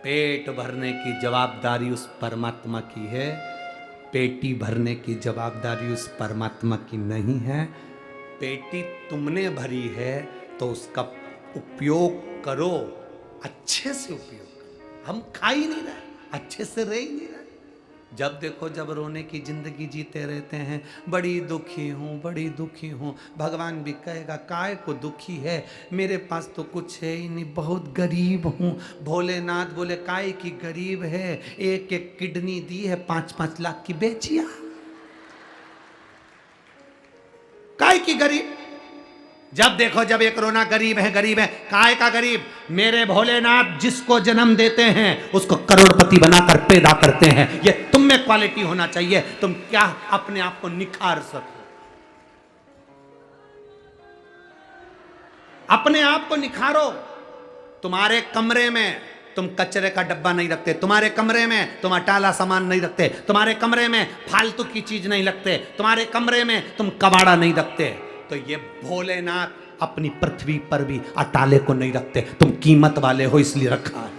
पेट भरने की जवाबदारी उस परमात्मा की है, पेटी भरने की जवाबदारी उस परमात्मा की नहीं है। पेटी तुमने भरी है तो उसका उपयोग करो, अच्छे से उपयोग करो। हम खा ही नहीं रहे, अच्छे से रह ही नहीं रहे। जब देखो जब रोने की जिंदगी जीते रहते हैं, बड़ी दुखी हूँ, बड़ी दुखी हूँ। भगवान भी कहेगा काय को दुखी है, मेरे पास तो कुछ है ही नहीं, बहुत गरीब हूँ। भोलेनाथ बोले काय की गरीब है, एक एक किडनी दी है, 5-5 लाख की बेचिया। काय की गरीब, जब देखो जब एक रोना गरीब है, गरीब है। काय का गरीब, मेरे भोलेनाथ जिसको जन्म देते हैं उसको करोड़पति बनाकर पैदा करते हैं। ये तुम में क्वालिटी होना चाहिए, तुम क्या अपने आप को निखार सको। अपने आप को निखारो। तुम्हारे कमरे में तुम कचरे का डब्बा नहीं रखते, तुम्हारे कमरे में तुम अटाला सामान नहीं रखते, तुम्हारे कमरे में फालतू की चीज नहीं रखते, तुम्हारे कमरे में तुम कबाड़ा नहीं रखते, तो ये भोलेनाथ अपनी पृथ्वी पर भी अटाले को नहीं रखते। तुम कीमत वाले हो इसलिए रखा है।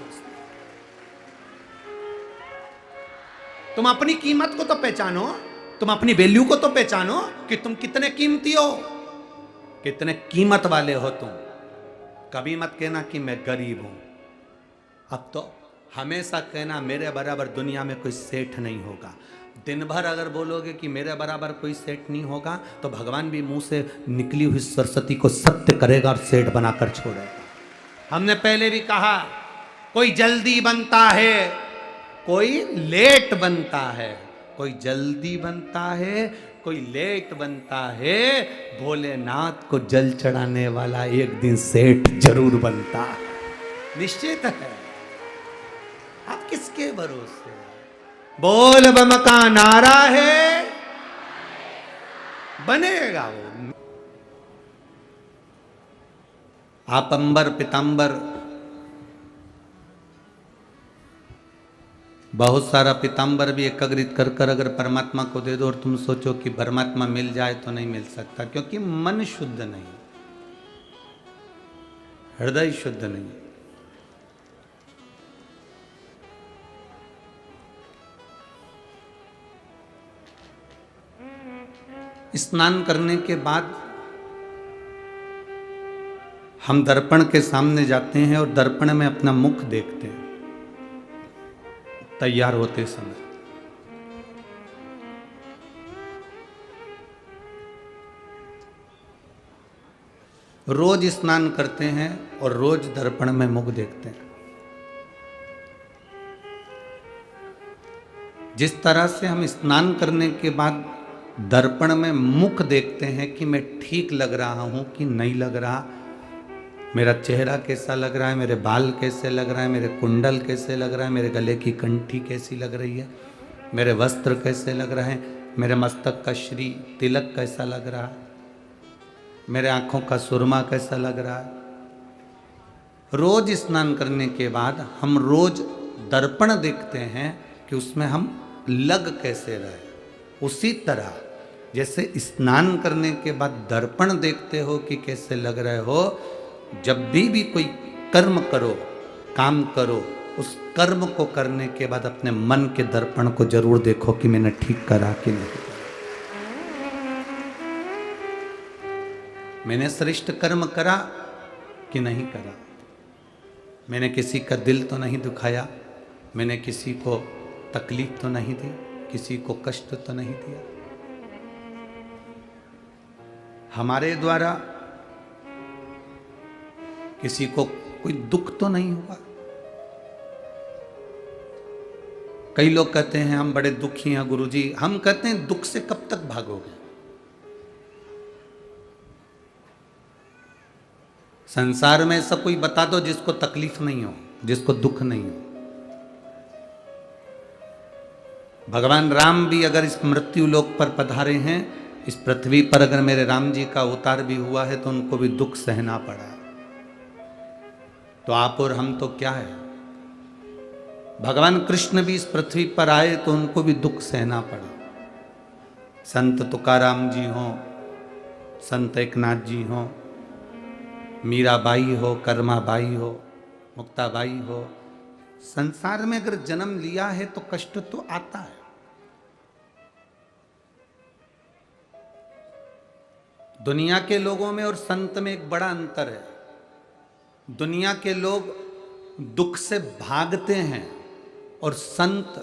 तुम अपनी कीमत को तो पहचानो, तुम अपनी वैल्यू को तो पहचानो कि तुम कितने कीमती हो, कितने कीमत वाले हो तुम। कभी मत कहना कि मैं गरीब हूं। अब तो हमेशा कहना मेरे बराबर दुनिया में कोई सेठ नहीं होगा। दिन भर अगर बोलोगे कि मेरे बराबर कोई सेठ नहीं होगा तो भगवान भी मुंह से निकली हुई सरस्वती को सत्य करेगा और सेठ बनाकर छोड़ेगा। हमने पहले भी कहा, कोई जल्दी बनता है, कोई लेट बनता है, कोई जल्दी बनता है, कोई लेट बनता है। भोलेनाथ को जल चढ़ाने वाला एक दिन सेठ जरूर बनता है, निश्चित है। आप किसके भरोसे? बोल बम का नारा है, बनेगा वो। आप अंबर पितांबर, बहुत सारा पितांबर भी एकत्रित कर कर अगर परमात्मा को दे दो और तुम सोचो कि परमात्मा मिल जाए तो नहीं मिल सकता, क्योंकि मन शुद्ध नहीं, हृदय शुद्ध नहीं। स्नान करने के बाद हम दर्पण के सामने जाते हैं और दर्पण में अपना मुख देखते हैं तैयार होते समय। रोज स्नान करते हैं और रोज दर्पण में मुख देखते हैं। जिस तरह से हम स्नान करने के बाद दर्पण में मुख देखते हैं कि मैं ठीक लग रहा हूं कि नहीं लग रहा, मेरा चेहरा कैसा लग रहा है, मेरे बाल कैसे लग रहा है, मेरे कुंडल कैसे लग रहा है, मेरे गले की कंठी कैसी लग रही है, मेरे वस्त्र कैसे लग रहे हैं, मेरे मस्तक का श्री तिलक कैसा लग रहा है, मेरे आँखों का सुरमा कैसा लग रहा है। रोज स्नान करने के बाद हम रोज दर्पण देखते हैं कि उसमें हम लग कैसे रहे। उसी तरह जैसे स्नान करने के बाद दर्पण देखते हो कि कैसे लग रहे हो, जब भी कोई कर्म करो, काम करो, उस कर्म को करने के बाद अपने मन के दर्पण को जरूर देखो कि मैंने ठीक करा कि नहीं, मैंने श्रेष्ठ कर्म करा कि नहीं करा, मैंने किसी का दिल तो नहीं दुखाया, मैंने किसी को तकलीफ तो नहीं दी, किसी को कष्ट तो नहीं दिया, हमारे द्वारा किसी को कोई दुख तो नहीं हुआ। कई लोग कहते हैं हम बड़े दुखी हैं गुरुजी। हम कहते हैं दुख से कब तक भागोगे? संसार में ऐसा कोई बता दो जिसको तकलीफ नहीं हो, जिसको दुख नहीं हो। भगवान राम भी अगर इस मृत्यु लोक पर पधारे हैं, इस पृथ्वी पर अगर मेरे राम जी का अवतार भी हुआ है तो उनको भी दुख सहना पड़ा। तो आप और हम तो क्या है? भगवान कृष्ण भी इस पृथ्वी पर आए तो उनको भी दुख सहना पड़ा। संत तुकाराम जी हो, संत एकनाथ जी हो, मीराबाई हो, कर्माबाई हो, मुक्ताबाई हो, संसार में अगर जन्म लिया है तो कष्ट तो आता है। दुनिया के लोगों में और संत में एक बड़ा अंतर है। दुनिया के लोग दुख से भागते हैं और संत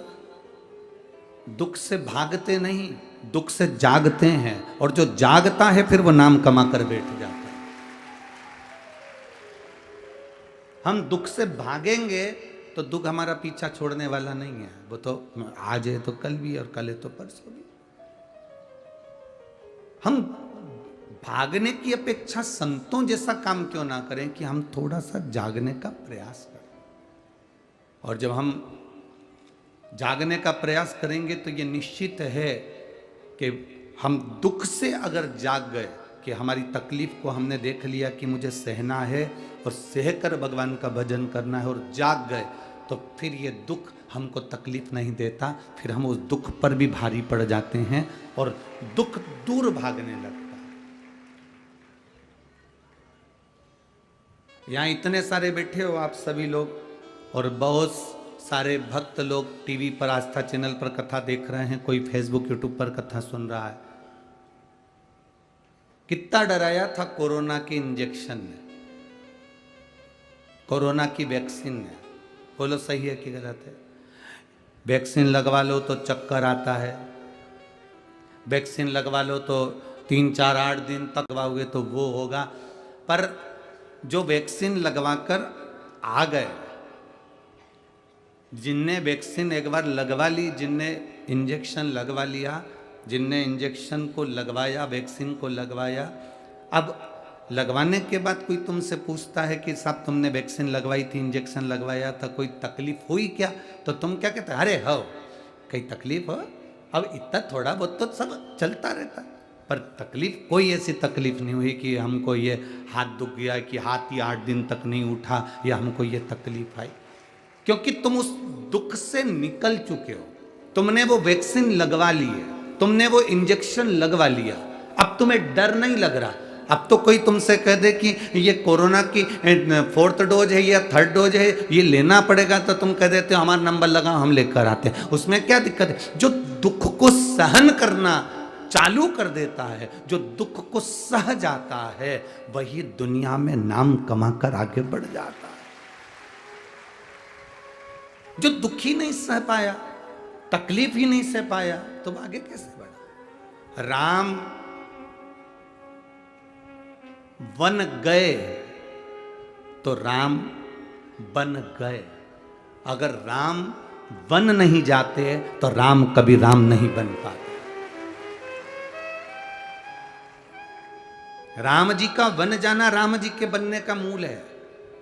दुख से भागते नहीं, दुख से जागते हैं, और जो जागता है फिर वो नाम कमा कर बैठ जाता है। हम दुख से भागेंगे तो दुख हमारा पीछा छोड़ने वाला नहीं है। वो तो आज है तो कल भी, और कल है तो परसों भी। हम भागने की अपेक्षा संतों जैसा काम क्यों ना करें कि हम थोड़ा सा जागने का प्रयास करें। और जब हम जागने का प्रयास करेंगे तो ये निश्चित है कि हम दुख से अगर जाग गए कि हमारी तकलीफ को हमने देख लिया कि मुझे सहना है और सहकर भगवान का भजन करना है और जाग गए, तो फिर ये दुख हमको तकलीफ नहीं देता, फिर हम उस दुख पर भी भारी पड़ जाते हैं और दुख दूर भागने लगता है। यहाँ इतने सारे बैठे हो आप सभी लोग और बहुत सारे भक्त लोग टीवी पर आस्था चैनल पर कथा देख रहे हैं, कोई फेसबुक यूट्यूब पर कथा सुन रहा है। कितना डराया था कोरोना के इंजेक्शन ने, कोरोना की वैक्सीन ने। बोलो सही है कि गलत है? वैक्सीन लगवा लो तो चक्कर आता है, वैक्सीन लगवा लो तो 3 4 8 दिन तक लगवाओगे तो वो होगा। पर जो वैक्सीन लगवाकर आ गए, जिनने वैक्सीन एक बार लगवा ली, जिनने इंजेक्शन लगवा लिया, जिनने इंजेक्शन को लगवाया, वैक्सीन को लगवाया, अब लगवाने के बाद कोई तुमसे पूछता है कि साहब तुमने वैक्सीन लगवाई थी, इंजेक्शन लगवाया था, कोई तकलीफ हुई क्या? तो तुम क्या कहते? अरे हो कहीं तकलीफ हो, अब इतना थोड़ा बहुत तो सब चलता रहता। पर तकलीफ, कोई ऐसी तकलीफ नहीं हुई कि हमको ये हाथ दुख गया, कि हाथ ही 8 दिन तक नहीं उठा, या हमको ये तकलीफ आई। क्योंकि तुम उस दुख से निकल चुके हो, तुमने वो वैक्सीन लगवा ली है, तुमने वो इंजेक्शन लगवा लिया, अब तुम्हें डर नहीं लग रहा। अब तो कोई तुमसे कह दे कि ये कोरोना की 4th डोज है या 3rd डोज है, ये लेना पड़ेगा, तो तुम कह देते हो हमारा नंबर लगाओ, हम लेकर आते हैं। उसमें क्या दिक्कत है? जो दुख को सहन करना चालू कर देता है, जो दुख को सह जाता है, वही दुनिया में नाम कमाकर आगे बढ़ जाता है। जो दुख ही नहीं सह पाया, तकलीफ ही नहीं सह पाया, तो आगे कैसे बढ़ा? राम वन गए तो राम बन गए। अगर राम वन नहीं जाते तो राम कभी राम नहीं बन पाते। राम जी का वन जाना राम जी के बनने का मूल है।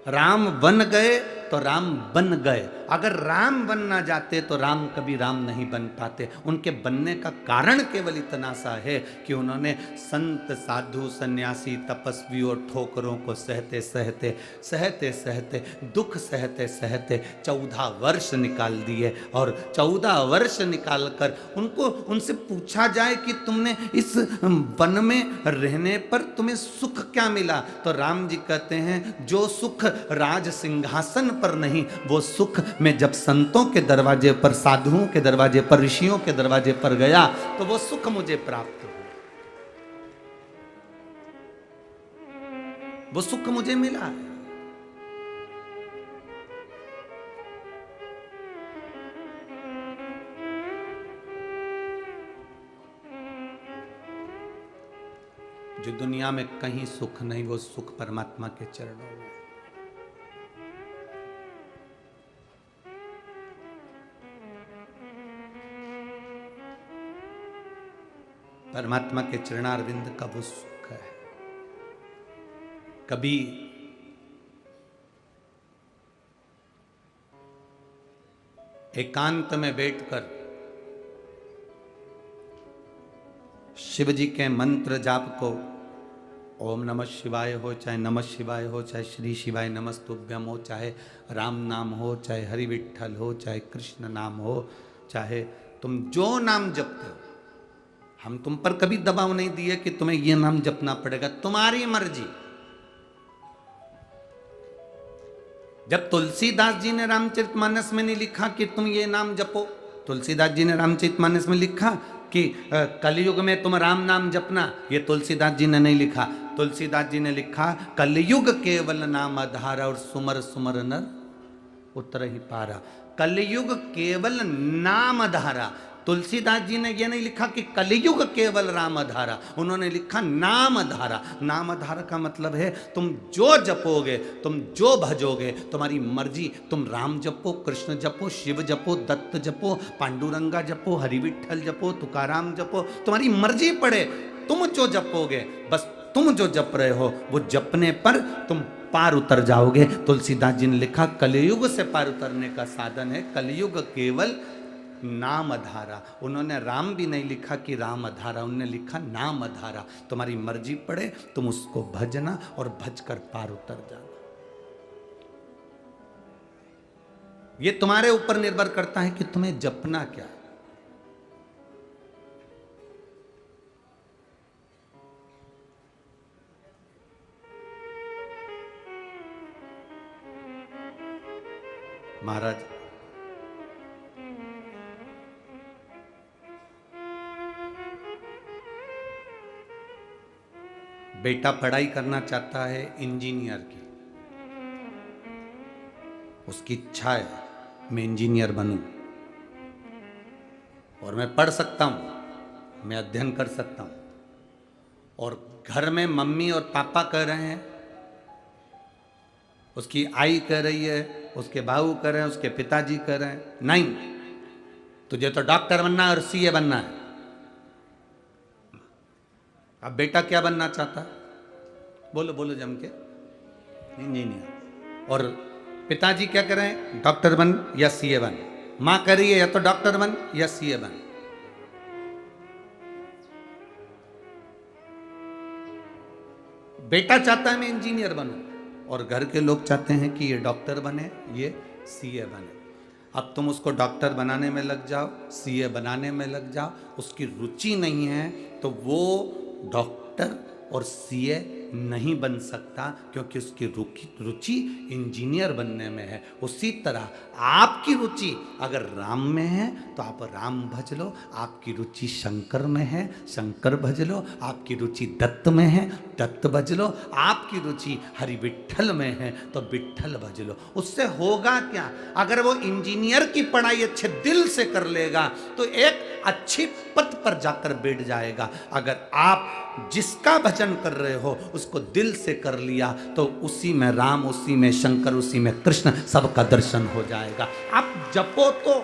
राम वन गए तो राम बन गए। अगर राम बन ना जाते तो राम कभी राम नहीं बन पाते। उनके बनने का कारण केवल इतना सा है कि उन्होंने संत साधु सन्यासी तपस्वी और ठोकरों को सहते सहते सहते सहते दुख सहते सहते 14 वर्ष निकाल दिए। और 14 वर्ष निकालकर उनसे पूछा जाए कि तुमने इस वन में रहने पर तुम्हें सुख क्या मिला, तो राम जी कहते हैं जो सुख राज सिंहासन पर नहीं, वो सुख मैं जब संतों के दरवाजे पर, साधुओं के दरवाजे पर, ऋषियों के दरवाजे पर गया तो वो सुख मुझे प्राप्त हुआ, वो सुख मुझे मिला। जो दुनिया में कहीं सुख नहीं, वो सुख परमात्मा के चरणों में। परमात्मा के चरणारविंद का वो सुख है। कभी एकांत में बैठकर शिव जी के मंत्र जाप को, ओम नमः शिवाय हो, चाहे नमः शिवाय हो, चाहे श्री शिवाय नमस्तुभ्यम हो, चाहे राम नाम हो, चाहे हरि विठ्ठल हो, चाहे कृष्ण नाम हो, चाहे तुम जो नाम जपते हो, हम तुम पर कभी दबाव नहीं दिए कि तुम्हें यह नाम जपना पड़ेगा, तुम्हारी मर्जी। जब तुलसीदास जी ने रामचरितमानस में नहीं लिखा कि तुम ये नाम जपो, तुलसीदास जी ने रामचरितमानस में लिखा कि कलयुग में तुम राम नाम जपना, ये तुलसीदास जी ने नहीं लिखा। तुलसीदास जी ने लिखा कलयुग केवल नाम आधार और सुमर सुमर नर उतर ही पारा। कलयुग केवल नाम धारा। तुलसीदास जी ने यह नहीं लिखा कि कलयुग केवल राम धारा, उन्होंने लिखा नाम धारा। नाम धारा का मतलब है तुम जो जपोगे, तुम जो भजोगे, तुम्हारी मर्जी। तुम राम जपो, कृष्ण जपो, शिव जपो, दत्त जपो, पांडुरंगा जपो, हरि विठ्ठल जपो, तुकाराम जपो, तुम्हारी मर्जी पड़े। तुम जो जपोगे, बस तुम जो जप रहे हो, वो जपने पर तुम पार उतर जाओगे। तुलसीदास जी ने लिखा कलयुग से पार उतरने का साधन है कलयुग केवल नाम अधारा। उन्होंने राम भी नहीं लिखा कि राम अधारा, उन्होंने लिखा नाम अधारा। तुम्हारी मर्जी पड़े तुम उसको भजना और भजकर पार उतर जाना। ये तुम्हारे ऊपर निर्भर करता है कि तुम्हें जपना क्या है। महाराज बेटा पढ़ाई करना चाहता है इंजीनियर की, उसकी इच्छा है मैं इंजीनियर बनूं और मैं पढ़ सकता हूं, मैं अध्ययन कर सकता हूं, और घर में मम्मी और पापा कह रहे हैं, उसकी आई कह रही है, उसके बाबू कह रहे हैं, उसके पिताजी कह रहे हैं, नहीं तुझे तो डॉक्टर बनना है और सीए बनना है। अब बेटा क्या बनना चाहता है? बोलो बोलो जम के। इंजीनियर। और पिताजी क्या कर रहे हैं? डॉक्टर बन या सीए बन। मां कह रही है या तो डॉक्टर बन या सीए बन। बेटा चाहता है मैं इंजीनियर बनूं और घर के लोग चाहते हैं कि ये डॉक्टर बने, ये सीए बने। अब तुम उसको डॉक्टर बनाने में लग जाओ, सीए बनाने में लग जाओ, उसकी रुचि नहीं है तो वो डॉक्टर और सीए नहीं बन सकता, क्योंकि उसकी रुचि इंजीनियर बनने में है। उसी तरह आपकी रुचि अगर राम में है तो आप राम भज लो, आपकी रुचि शंकर में है शंकर भज लो, आपकी रुचि दत्त में है दत्त भज लो, आपकी रुचि हरि विठ्ठल में है तो विठ्ठल भज लो। उससे होगा क्या? अगर वो इंजीनियर की पढ़ाई अच्छे दिल से कर लेगा तो एक अच्छी पद पर जाकर बैठ जाएगा। अगर आप जिसका भजन कर रहे हो उसको दिल से कर लिया तो उसी में राम, उसी में शंकर, उसी में कृष्ण, सबका दर्शन हो जाएगा। आप जपो तो,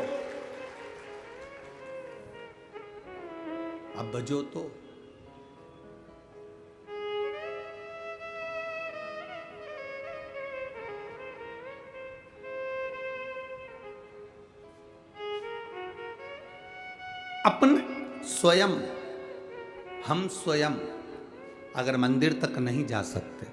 अब भजो तो। अपन स्वयं, हम स्वयं अगर मंदिर तक नहीं जा सकते,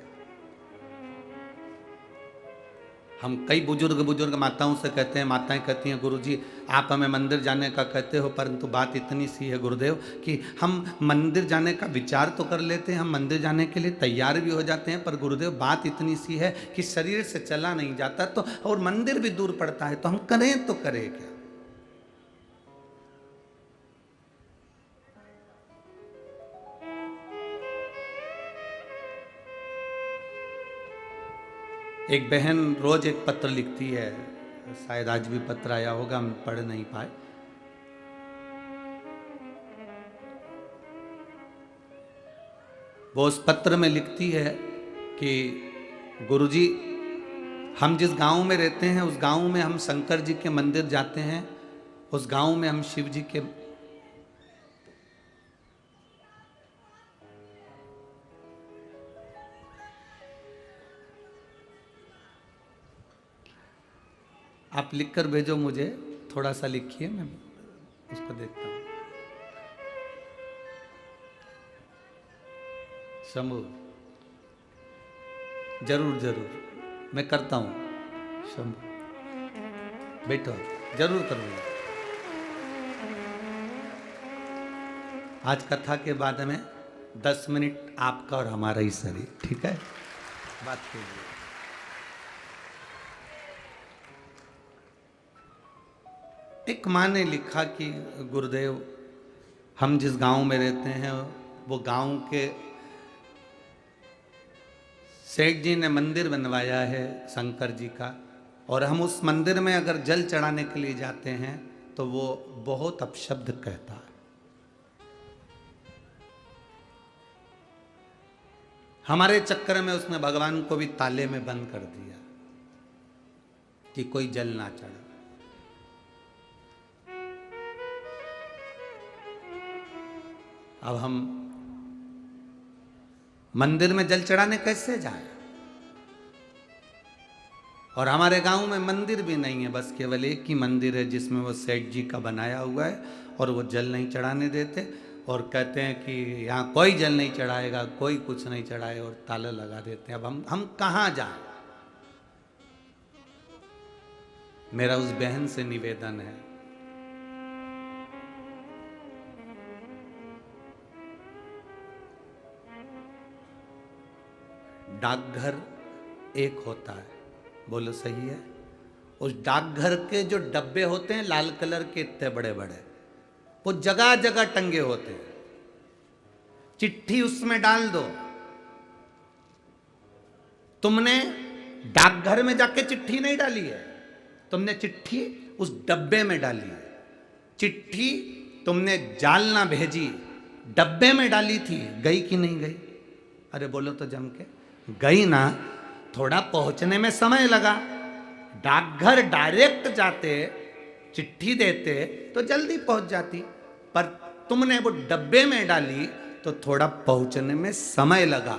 हम कई बुजुर्ग माताओं से कहते हैं, माताएं कहती हैं गुरुजी आप हमें मंदिर जाने का कहते हो, परंतु बात इतनी सी है गुरुदेव कि हम मंदिर जाने का विचार तो कर लेते हैं, हम मंदिर जाने के लिए तैयार भी हो जाते हैं, पर गुरुदेव बात इतनी सी है कि शरीर से चला नहीं जाता तो, और मंदिर भी दूर पड़ता है, तो हम करें तो करें क्या? एक बहन रोज एक पत्र लिखती है, शायद आज भी पत्र आया होगा, हम पढ़ नहीं पाए। वो उस पत्र में लिखती है कि गुरुजी हम जिस गांव में रहते हैं उस गांव में हम शंकर जी के मंदिर जाते हैं, उस गांव में हम शिव जी के आप लिख कर भेजो मुझे, थोड़ा सा लिखिए, मैं उसको देखता हूँ। शंभू जरूर जरूर मैं करता हूँ। शंभू बैठो, जरूर करूँगा। आज कथा के बाद में 10 मिनट आपका और हमारा ही शरीर, ठीक है? बात कीजिए। एक माँ ने लिखा कि गुरुदेव हम जिस गांव में रहते हैं वो गांव के सेठ जी ने मंदिर बनवाया है शंकर जी का, और हम उस मंदिर में अगर जल चढ़ाने के लिए जाते हैं तो वो बहुत अपशब्द कहता है। हमारे चक्कर में उसने भगवान को भी ताले में बंद कर दिया कि कोई जल ना चढ़े। अब हम मंदिर में जल चढ़ाने कैसे जाएं? और हमारे गांव में मंदिर भी नहीं है, बस केवल एक ही मंदिर है जिसमें वो सेठ जी का बनाया हुआ है, और वो जल नहीं चढ़ाने देते और कहते हैं कि यहाँ कोई जल नहीं चढ़ाएगा, कोई कुछ नहीं चढ़ाए, और ताला लगा देते हैं। अब हम कहाँ जाएं? मेरा उस बहन से निवेदन है, डाकघर एक होता है, बोलो सही है? उस डाकघर के जो डब्बे होते हैं लाल कलर के, इतने बड़े बड़े, वो जगह जगह टंगे होते हैं। चिट्ठी उसमें डाल दो। तुमने डाकघर में जाके चिट्ठी नहीं डाली है, तुमने चिट्ठी उस डब्बे में डाली है। चिट्ठी तुमने जालना भेजी, डब्बे में डाली थी, गई कि नहीं गई? अरे बोलो तो जम के, गई ना। थोड़ा पहुंचने में समय लगा। डाकघर डायरेक्ट जाते, चिट्ठी देते तो जल्दी पहुंच जाती, पर तुमने वो डब्बे में डाली तो थोड़ा पहुंचने में समय लगा।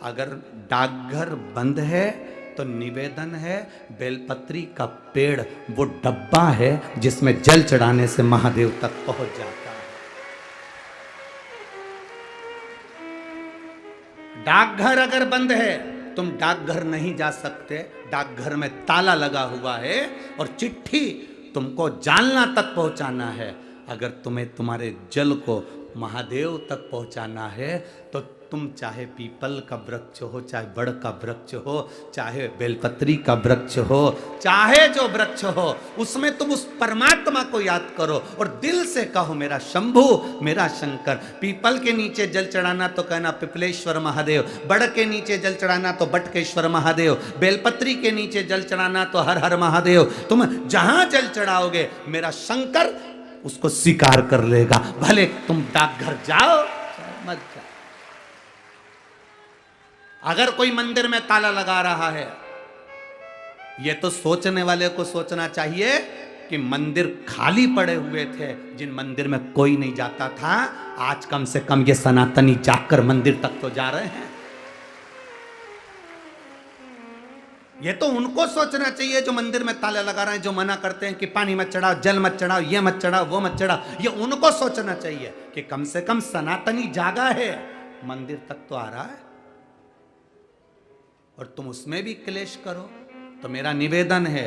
अगर डाकघर बंद है तो निवेदन है, बेलपत्री का पेड़ वो डब्बा है जिसमें जल चढ़ाने से महादेव तक पहुंच जाता है। डाकघर अगर बंद है, तुम डाकघर नहीं जा सकते, डाकघर में ताला लगा हुआ है, और चिट्ठी तुमको जालना तक पहुंचाना है। अगर तुम्हें तुम्हारे जल को महादेव तक पहुंचाना है तो तुम चाहे पीपल का वृक्ष हो, चाहे बड़ का वृक्ष हो, चाहे बेलपत्री का वृक्ष हो, चाहे जो वृक्ष हो, उसमें तुम उस परमात्मा को याद करो और दिल से कहो मेरा शंभु, मेरा शंकर। पीपल के नीचे जल चढ़ाना तो कहना पिपलेश्वर महादेव, बड़ के नीचे जल चढ़ाना तो बटकेश्वर महादेव, बेलपत्री के नीचे जल चढ़ाना तो हर हर महादेव। तुम जहां जल चढ़ाओगे मेरा शंकर उसको स्वीकार कर लेगा, भले तुम डाकघर जाओ मत जाओ। अगर कोई मंदिर में ताला लगा रहा है, यह तो सोचने वाले को सोचना चाहिए कि मंदिर खाली पड़े हुए थे, जिन मंदिर में कोई नहीं जाता था, आज कम से कम ये सनातनी जाकर मंदिर तक तो जा रहे हैं। ये तो उनको सोचना चाहिए जो मंदिर में ताले लगा रहे हैं, जो मना करते हैं कि पानी मत चढ़ाओ, जल मत चढ़ाओ, ये मत चढ़ाओ, वो मत चढ़ाओ। ये उनको सोचना चाहिए कि कम से कम सनातनी जागा है, मंदिर तक तो आ रहा है, और तुम उसमें भी क्लेश करो। तो मेरा निवेदन है,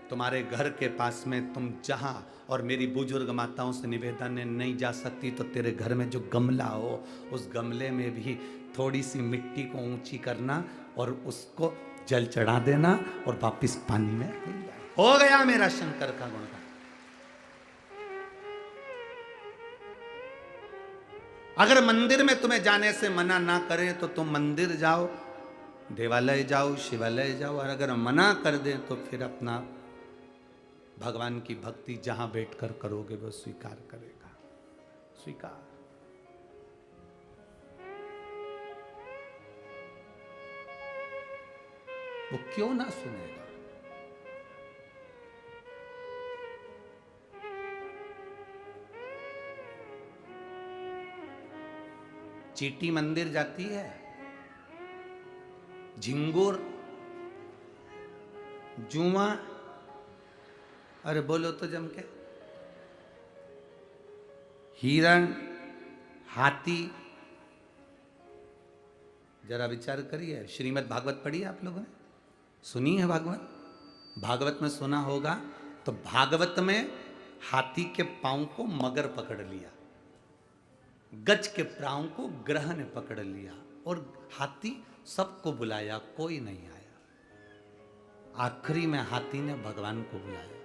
तुम्हारे घर के पास में तुम जहां, और मेरी बुजुर्ग माताओं से निवेदन है, नहीं जा सकती तो तेरे घर में जो गमला हो, उस गमले में भी थोड़ी सी मिट्टी को ऊंची करना और उसको जल चढ़ा देना और वापिस पानी में हो गया मेरा शंकर का गुणगान। अगर मंदिर में तुम्हें जाने से मना ना करे तो तुम मंदिर जाओ, देवालय जाओ, शिवालय जाओ, और अगर मना कर दे तो फिर अपना भगवान की भक्ति जहां बैठकर करोगे वो स्वीकार करेगा। स्वीकार। वो क्यों ना सुनेगा? चीटी मंदिर जाती है, झिंगुर, जुआ, अरे बोलो तो जम के, हिरण, हाथी। जरा विचार करिए। श्रीमद् भागवत पढ़ी है आप लोगों ने? सुनी है भागवत? भागवत में सुना होगा। तो भागवत में हाथी के पांव को मगर पकड़ लिया, गज के पांव को ग्रह ने पकड़ लिया, और हाथी सबको बुलाया, कोई नहीं आया। आखिरी में हाथी ने भगवान को बुलाया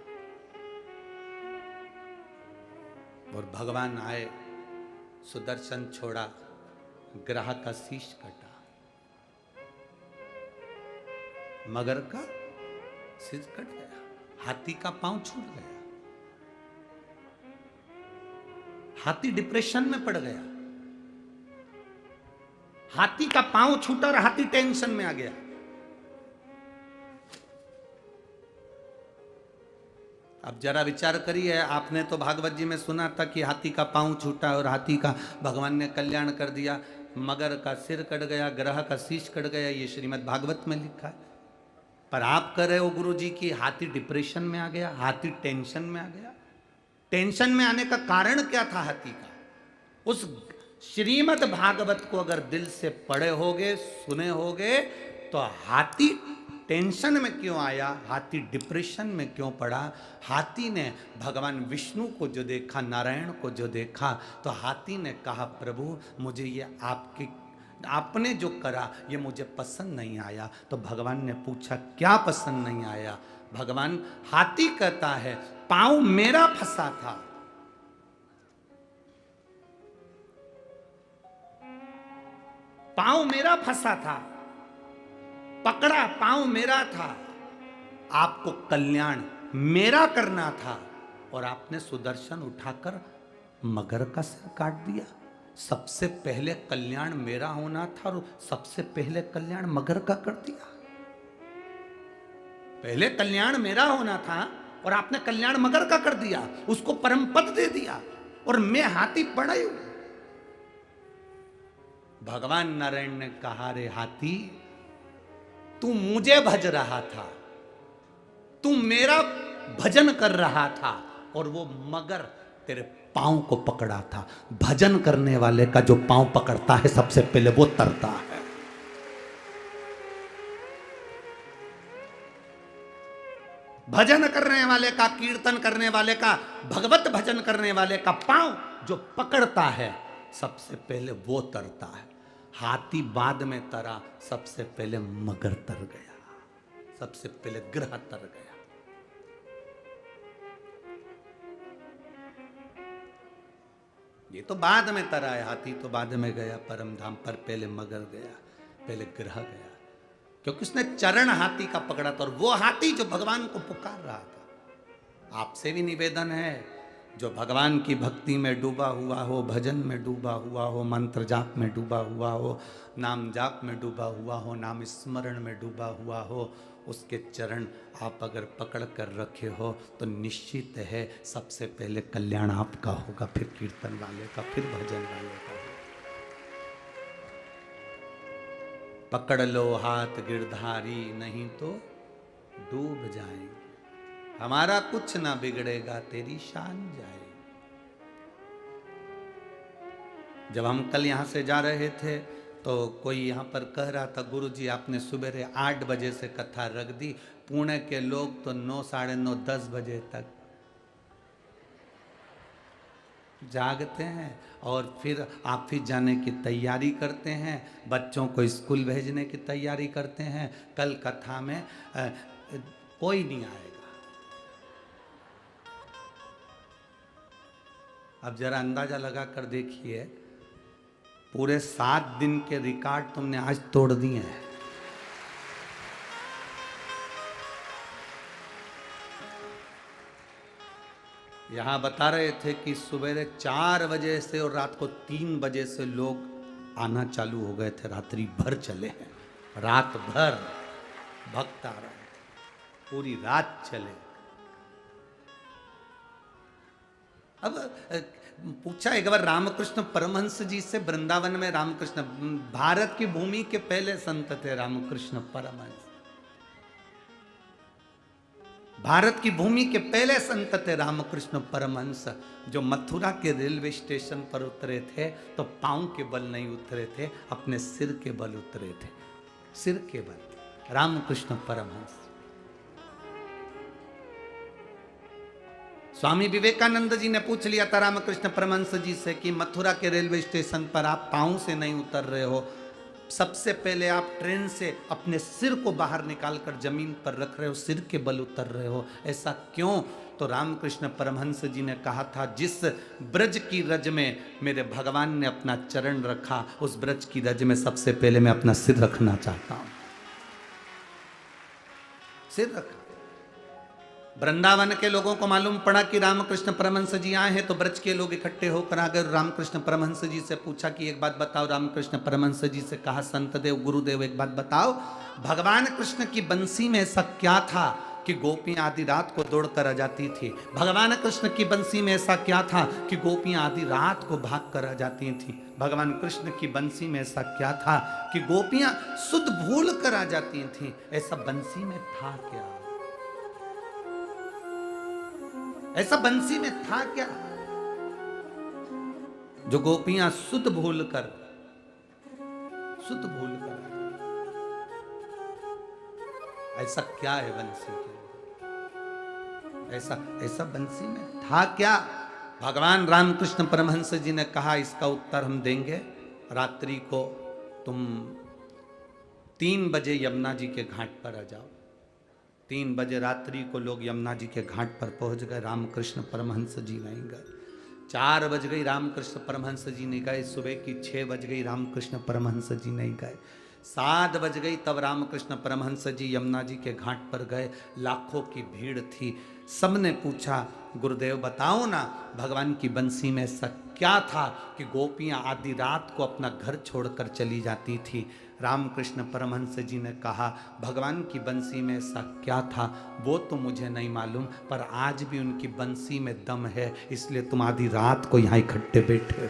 और भगवान आए, सुदर्शन छोड़ा, ग्रह का शीश कटा, मगर का शीश कट गया, हाथी का पांव छूट गया। हाथी डिप्रेशन में पड़ गया, हाथी का पांव छूटा और हाथी टेंशन में आ गया। अब जरा विचार करिए, आपने तो भागवत जी में सुना था कि हाथी का पांव छूटा और हाथी का भगवान ने कल्याण कर दिया, मगर का सिर कट गया, ग्रह का शीश कट गया, ये श्रीमद् भागवत में लिखा है। पर आप कह रहे हो गुरु जी की हाथी डिप्रेशन में आ गया, हाथी टेंशन में आ गया। टेंशन में आने का कारण क्या था हाथी का? उस श्रीमद् भागवत को अगर दिल से पढ़े होगे, सुने होगे, तो हाथी टेंशन में क्यों आया, हाथी डिप्रेशन में क्यों पड़ा? हाथी ने भगवान विष्णु को जो देखा, नारायण को जो देखा, तो हाथी ने कहा प्रभु मुझे ये आपने जो करा ये मुझे पसंद नहीं आया। तो भगवान ने पूछा क्या पसंद नहीं आया? भगवान, हाथी कहता है पांव मेरा फंसा था, पांव मेरा फंसा था, पकड़ा पांव मेरा था, आपको कल्याण मेरा करना था और आपने सुदर्शन उठाकर मगर का सिर काट दिया। सबसे पहले कल्याण मेरा होना था और सबसे पहले कल्याण मगर का कर दिया। पहले कल्याण मेरा होना था और आपने कल्याण मगर का कर दिया, उसको परम पद दे दिया और मैं हाथी पड़ा हूं। भगवान नारायण ने कहा रे हाथी, तू मुझे भज रहा था, तू मेरा भजन कर रहा था और वो मगर तेरे पांव को पकड़ा था। भजन करने वाले का जो पांव पकड़ता है सबसे पहले वो तरता है। भजन करने वाले का, कीर्तन करने वाले का, भगवत भजन करने वाले का पांव जो पकड़ता है सबसे पहले वो तरता है। हाथी बाद में तरा, सबसे पहले मगर तर गया, सबसे पहले ग्रह तर गया। ये तो बाद में तरा है, हाथी तो बाद में गया परम धाम पर, पहले मगर गया, पहले ग्रह गया, क्योंकि उसने चरण हाथी का पकड़ा था और वो हाथी जो भगवान को पुकार रहा था। आपसे भी निवेदन है, जो भगवान की भक्ति में डूबा हुआ हो, भजन में डूबा हुआ हो, मंत्र जाप में डूबा हुआ हो, नाम जाप में डूबा हुआ हो, नाम स्मरण में डूबा हुआ हो, उसके चरण आप अगर पकड़ कर रखे हो तो निश्चित है सबसे पहले कल्याण आपका होगा, फिर कीर्तन वाले का, फिर भजन वाले का। पकड़ लो हाथ गिरधारी, नहीं तो डूब जाएंगे। हमारा कुछ ना बिगड़ेगा, तेरी शान जाए। जब हम कल यहां से जा रहे थे तो कोई यहाँ पर कह रहा था गुरुजी आपने सुबह 8 बजे से कथा रख दी, पुणे के लोग तो 9, साढ़े 9, 10 बजे तक जागते हैं और फिर ऑफिस जाने की तैयारी करते हैं, बच्चों को स्कूल भेजने की तैयारी करते हैं। कल कथा में कोई नहीं आएगा। अब जरा अंदाजा लगा कर देखिए, पूरे 7 दिन के रिकॉर्ड तुमने आज तोड़ दिए हैं। यहां बता रहे थे कि सुबह 4 बजे से और रात को 3 बजे से लोग आना चालू हो गए थे, रात्रि भर चले हैं, रात भर भक्त आ रहे थे, पूरी रात चले। अब पूछा एक बार रामकृष्ण परमहंस जी से, वृंदावन में रामकृष्ण, भारत की भूमि के पहले संत थे रामकृष्ण परमहंस, भारत की भूमि के पहले संत थे रामकृष्ण परमहंस, जो मथुरा के रेलवे स्टेशन पर उतरे थे तो पांव के बल नहीं उतरे थे, अपने सिर के बल उतरे थे, सिर के बल। रामकृष्ण परमहंस। स्वामी विवेकानंद जी ने पूछ लिया था रामकृष्ण परमहंस जी से कि मथुरा के रेलवे स्टेशन पर आप पांव से नहीं उतर रहे हो, सबसे पहले आप ट्रेन से अपने सिर को बाहर निकालकर जमीन पर रख रहे हो, सिर के बल उतर रहे हो, ऐसा क्यों? तो रामकृष्ण परमहंस जी ने कहा था, जिस ब्रज की रज में मेरे भगवान ने अपना चरण रखा, उस ब्रज की रज में सबसे पहले मैं अपना सिर रखना चाहता हूं, सिर रखा। वृंदावन के लोगों को मालूम पड़ा कि रामकृष्ण परमहंस जी आए हैं तो ब्रज के लोग इकट्ठे होकर आ गए। रामकृष्ण परमहंस जी से पूछा कि एक बात बताओ। रामकृष्ण परमहंस जी से कहा, संतदेव गुरुदेव एक बात बताओ, भगवान कृष्ण की बंसी में ऐसा क्या था कि गोपियां आधी रात को दौड़ कर आ जाती थी। भगवान कृष्ण की बंसी में ऐसा क्या था कि गोपियां आधी रात को भाग कर आ जाती थी। भगवान कृष्ण की बंसी में ऐसा क्या था कि गोपियां सुध भूल कर आ जाती थी। ऐसा बंसी में था क्या? ऐसा बंसी में था क्या जो गोपियां सुध भूल कर ऐसा क्या है बंसी के? ऐसा ऐसा बंसी में था क्या? भगवान रामकृष्ण परमहंस जी ने कहा, इसका उत्तर हम देंगे। रात्रि को तुम 3 बजे यमुना जी के घाट पर आ जाओ। 3 बजे रात्रि को लोग यमुना जी के घाट पर पहुंच गए। रामकृष्ण परमहंस जी नहीं गए। 4 बज गई, रामकृष्ण परमहंस जी नहीं गए। सुबह की 6 बज गई, रामकृष्ण परमहंस जी नहीं गए। 7 बज गई, तब रामकृष्ण परमहंस जी यमुना जी के घाट पर गए। लाखों की भीड़ थी। सबने पूछा, गुरुदेव बताओ ना, भगवान की बंसी में ऐसा क्या था कि गोपियां आधी रात को अपना घर छोड़कर चली जाती थी? रामकृष्ण परमहंस जी ने कहा, भगवान की बंसी में ऐसा क्या था वो तो मुझे नहीं मालूम, पर आज भी उनकी बंसी में दम है, इसलिए तुम आधी रात को यहां इकट्ठे बैठे हो।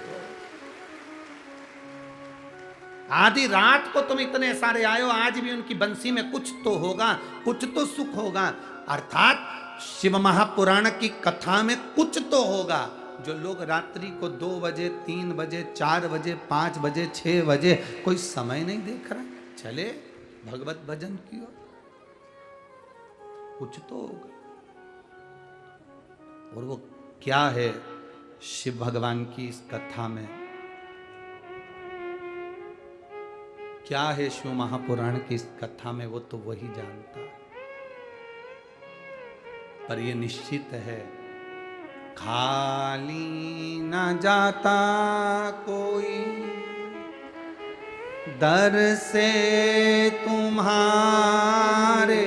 आधी रात को तुम इतने सारे आए हो, आज भी उनकी बंसी में कुछ तो होगा, कुछ तो सुख होगा। अर्थात शिव महापुराण की कथा में कुछ तो होगा। जो लोग रात्रि को 2 बजे, 3 बजे, 4 बजे, 5 बजे, 6 बजे, कोई समय नहीं देख रहा, चले भगवत भजन की ओर, कुछ तो होगा। और वो क्या है शिव भगवान की इस कथा में, क्या है शिव महापुराण की इस कथा में, वो तो वही जानता है। पर ये निश्चित है, खाली न जाता कोई दर से तुम्हारे,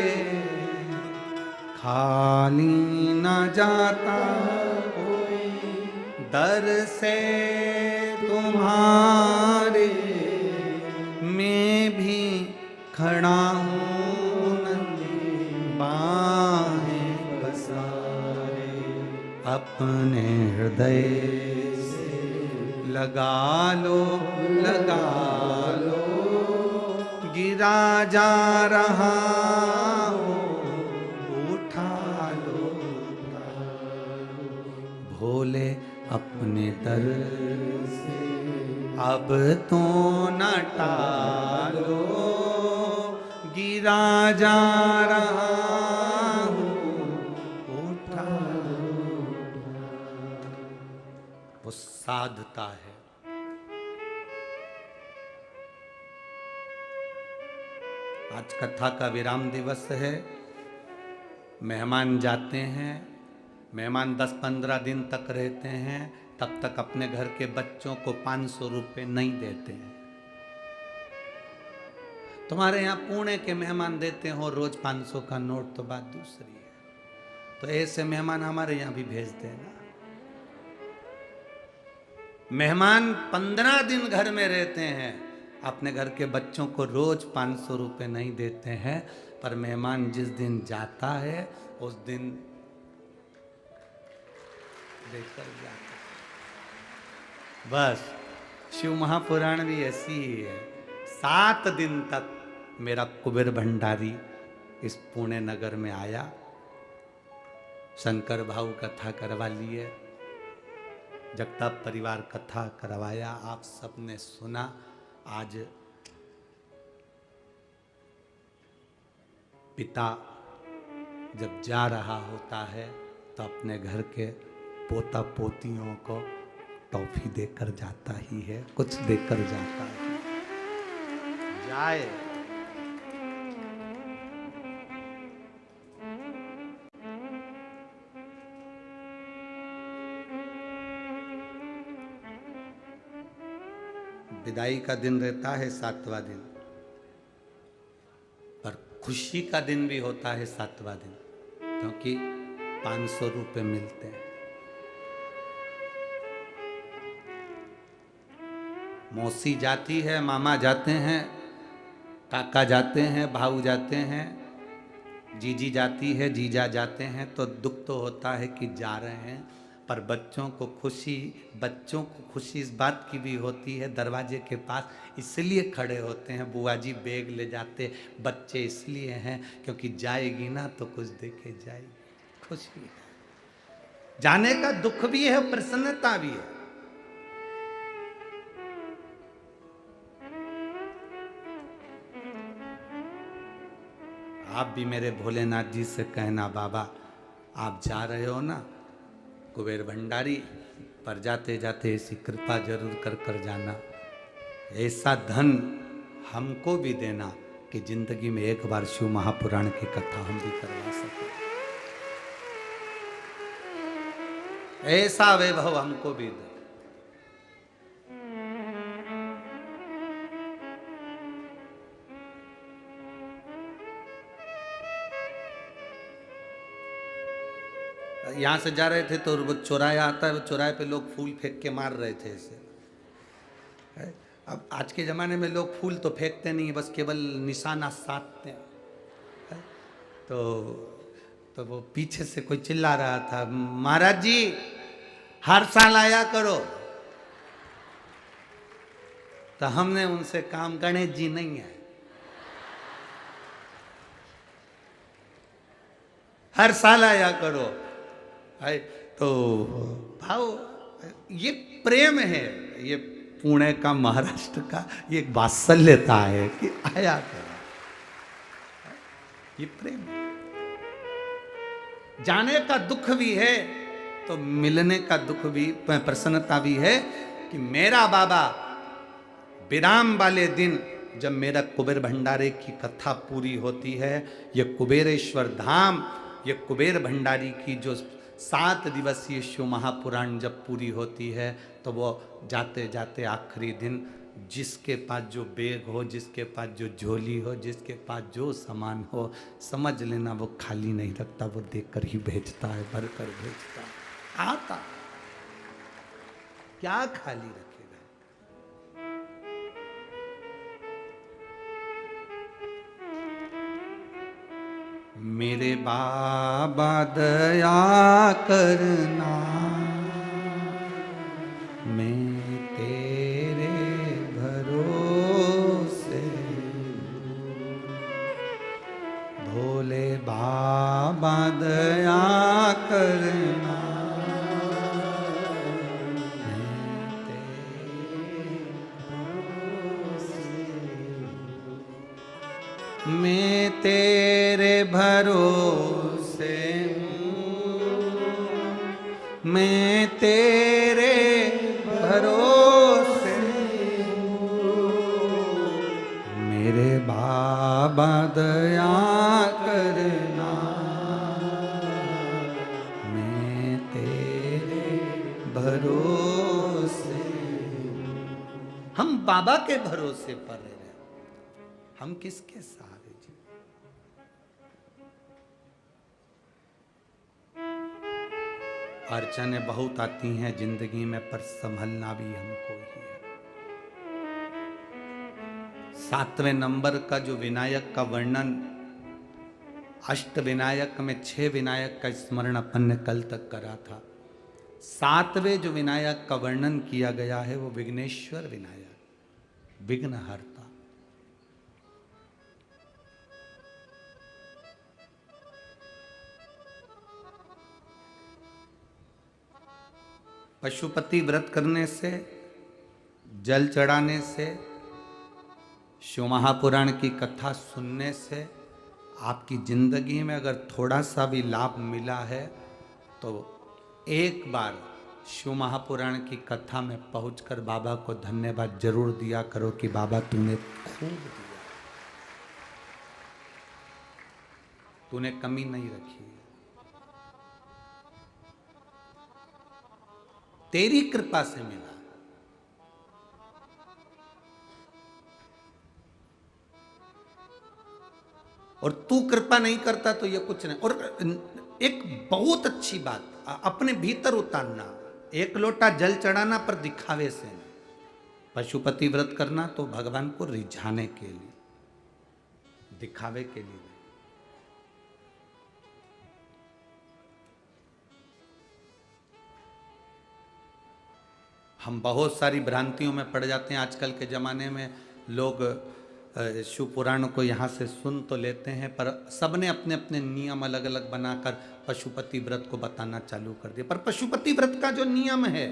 खाली न जाता कोई दर से तुम्हारे, मैं भी खड़ा हूँ नंदी बाहें पसारे, अपने हृदय से लगा लो, गिरा जा रहा हो, उठा लो, भोले अपने दर से अब तो न टालो, गिरा जा रहा हो, उठा लो। वो साधता है। आज कथा का विराम दिवस है। मेहमान जाते हैं, मेहमान 10-15 दिन तक रहते हैं, तब तक अपने घर के बच्चों को 500 रुपये नहीं देते हैं। तुम्हारे यहाँ पुणे के मेहमान देते हो रोज 500 का नोट, तो बात दूसरी है। तो ऐसे मेहमान हमारे यहाँ भी भेज देना। मेहमान 15 दिन घर में रहते हैं, अपने घर के बच्चों को रोज 500 रुपये नहीं देते हैं, पर मेहमान जिस दिन जाता है उस दिन देकर जाता है। बस शिव महापुराण भी ऐसी ही है। 7 दिन तक मेरा कुबेर भंडारी इस पुणे नगर में आया, शंकर भाऊ कथा करवा लिए, जगताप परिवार कथा करवाया, आप सबने सुना। आज पिता जब जा रहा होता है तो अपने घर के पोता पोतियों को टॉफी देकर जाता ही है, कुछ देकर जाता है। जाए विदाई का दिन रहता है 7वां दिन, पर खुशी का दिन भी होता है 7वां दिन, क्योंकि 500 रुपये मिलते हैं। मौसी जाती है, मामा जाते हैं, काका जाते हैं, भाऊ जाते हैं, जीजी जाती है, जीजा जाते हैं तो दुख तो होता है कि जा रहे हैं, पर बच्चों को खुशी इस बात की भी होती है, दरवाजे के पास इसलिए खड़े होते हैं, बुआ जी बैग ले जाते, बच्चे इसलिए हैं क्योंकि जाएगी ना तो कुछ देके जाएगी, खुशी है। जाने का दुख भी है, प्रसन्नता भी है। आप भी मेरे भोलेनाथ जी से कहना, बाबा आप जा रहे हो ना कुबेर भंडारी, पर जाते जाते ऐसी कृपा जरूर कर कर जाना, ऐसा धन हमको भी देना कि जिंदगी में एक बार शिव महापुराण की कथा हम भी करवा सके, ऐसा वैभव हमको भी दे। यहाँ से जा रहे थे तो वो चौराया आता है, वो चौराहे पे लोग फूल फेंक के मार रहे थे ऐसे। अब आज के ज़माने में लोग फूल तो फेंकते नहीं, बस केवल निशाना साधते हैं। तो वो पीछे से कोई चिल्ला रहा था, महाराज जी हर साल आया करो। तो हमने उनसे काम, गणेश जी नहीं है, हर साल आया करो। तो भाव ये प्रेम है, ये पुणे का, महाराष्ट्र का ये वात्सल्यता है कि आया करो, ये प्रेम है। जाने का दुख भी है तो मिलने का दुख भी, प्रसन्नता भी है कि मेरा बाबा विराम वाले दिन जब मेरा कुबेर भंडारे की कथा पूरी होती है, ये कुबेरेश्वर धाम, ये कुबेर भंडारी की जो 7 दिवसीय शिव महापुराण जब पूरी होती है, तो वो जाते जाते आखिरी दिन जिसके पास जो बैग हो, जिसके पास जो झोली हो, जिसके पास जो सामान हो, समझ लेना वो खाली नहीं रखता, वो देकर ही भेजता है, भर कर भेजता है। आता क्या खाली रखेगा। मेरे बाबा दया करना, मैं तेरे भरोसे, भोले बाबा दया करना, मैं तेरे भरोसे, मैं तेरे भरोसे हूँ, मैं तेरे भरोसे हूँ, मेरे बाबा दया करना, मैं तेरे भरोसे हूँ। हम बाबा के भरोसे पर रहे, हम किसके सहारे जी। अड़चनें बहुत आती हैं जिंदगी में, पर संभलना भी हमको ही है। 7वें नंबर का जो विनायक का वर्णन, अष्ट विनायक में 6 विनायक का स्मरण अपन ने कल तक करा था। 7वें जो विनायक का वर्णन किया गया है वो विघ्नेश्वर विनायक, विघ्नहर्ता। पशुपति व्रत करने से, जल चढ़ाने से, शिव महापुराण की कथा सुनने से आपकी जिंदगी में अगर थोड़ा सा भी लाभ मिला है तो एक बार शिव महापुराण की कथा में पहुंचकर बाबा को धन्यवाद जरूर दिया करो कि बाबा तूने खूब दिया, तूने कमी नहीं रखी, तेरी कृपा से मिला। और तू कृपा नहीं करता तो ये कुछ नहीं। और एक बहुत अच्छी बात अपने भीतर उतारना, एक लोटा जल चढ़ाना पर दिखावे से नहीं। पशुपति व्रत करना तो भगवान को रिझाने के लिए, दिखावे के लिए। हम बहुत सारी भ्रांतियों में पड़ जाते हैं। आजकल के ज़माने में लोग शिव पुराण को यहाँ से सुन तो लेते हैं, पर सबने अपने अपने नियम अलग अलग बनाकर पशुपति व्रत को बताना चालू कर दिया। पर पशुपति व्रत का जो नियम है,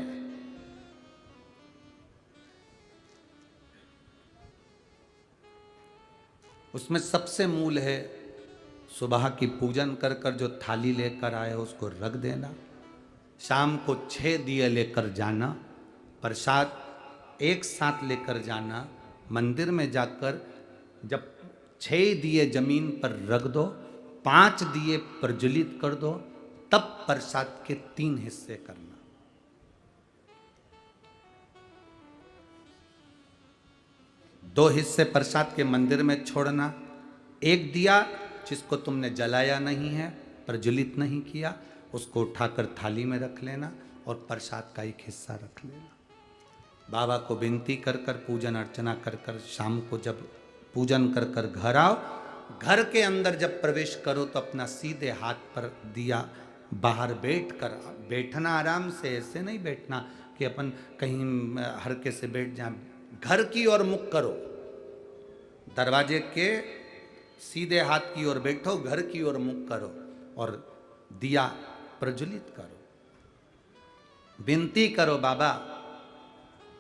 उसमें सबसे मूल है सुबह की पूजन कर कर जो थाली लेकर आए उसको रख देना, शाम को 6 दिए लेकर जाना, प्रसाद एक साथ लेकर जाना, मंदिर में जाकर जब 6 दिए जमीन पर रख दो, 5 दिए प्रज्वलित कर दो, तब प्रसाद के 3 हिस्से करना। दो हिस्से प्रसाद के मंदिर में छोड़ना, एक दिया जिसको तुमने जलाया नहीं है, प्रज्वलित नहीं किया, उसको उठाकर थाली में रख लेना और प्रसाद का एक हिस्सा रख लेना। बाबा को विनती कर कर पूजन अर्चना कर कर शाम को जब पूजन कर कर घर आओ, घर के अंदर जब प्रवेश करो तो अपना सीधे हाथ पर दिया बाहर बैठ कर बैठना, आराम से, ऐसे नहीं बैठना कि अपन कहीं हल्के से बैठ जाए। घर की ओर मुख करो, दरवाजे के सीधे हाथ की ओर बैठो, घर की ओर मुख करो और दिया प्रज्वलित करो। विनती करो, बाबा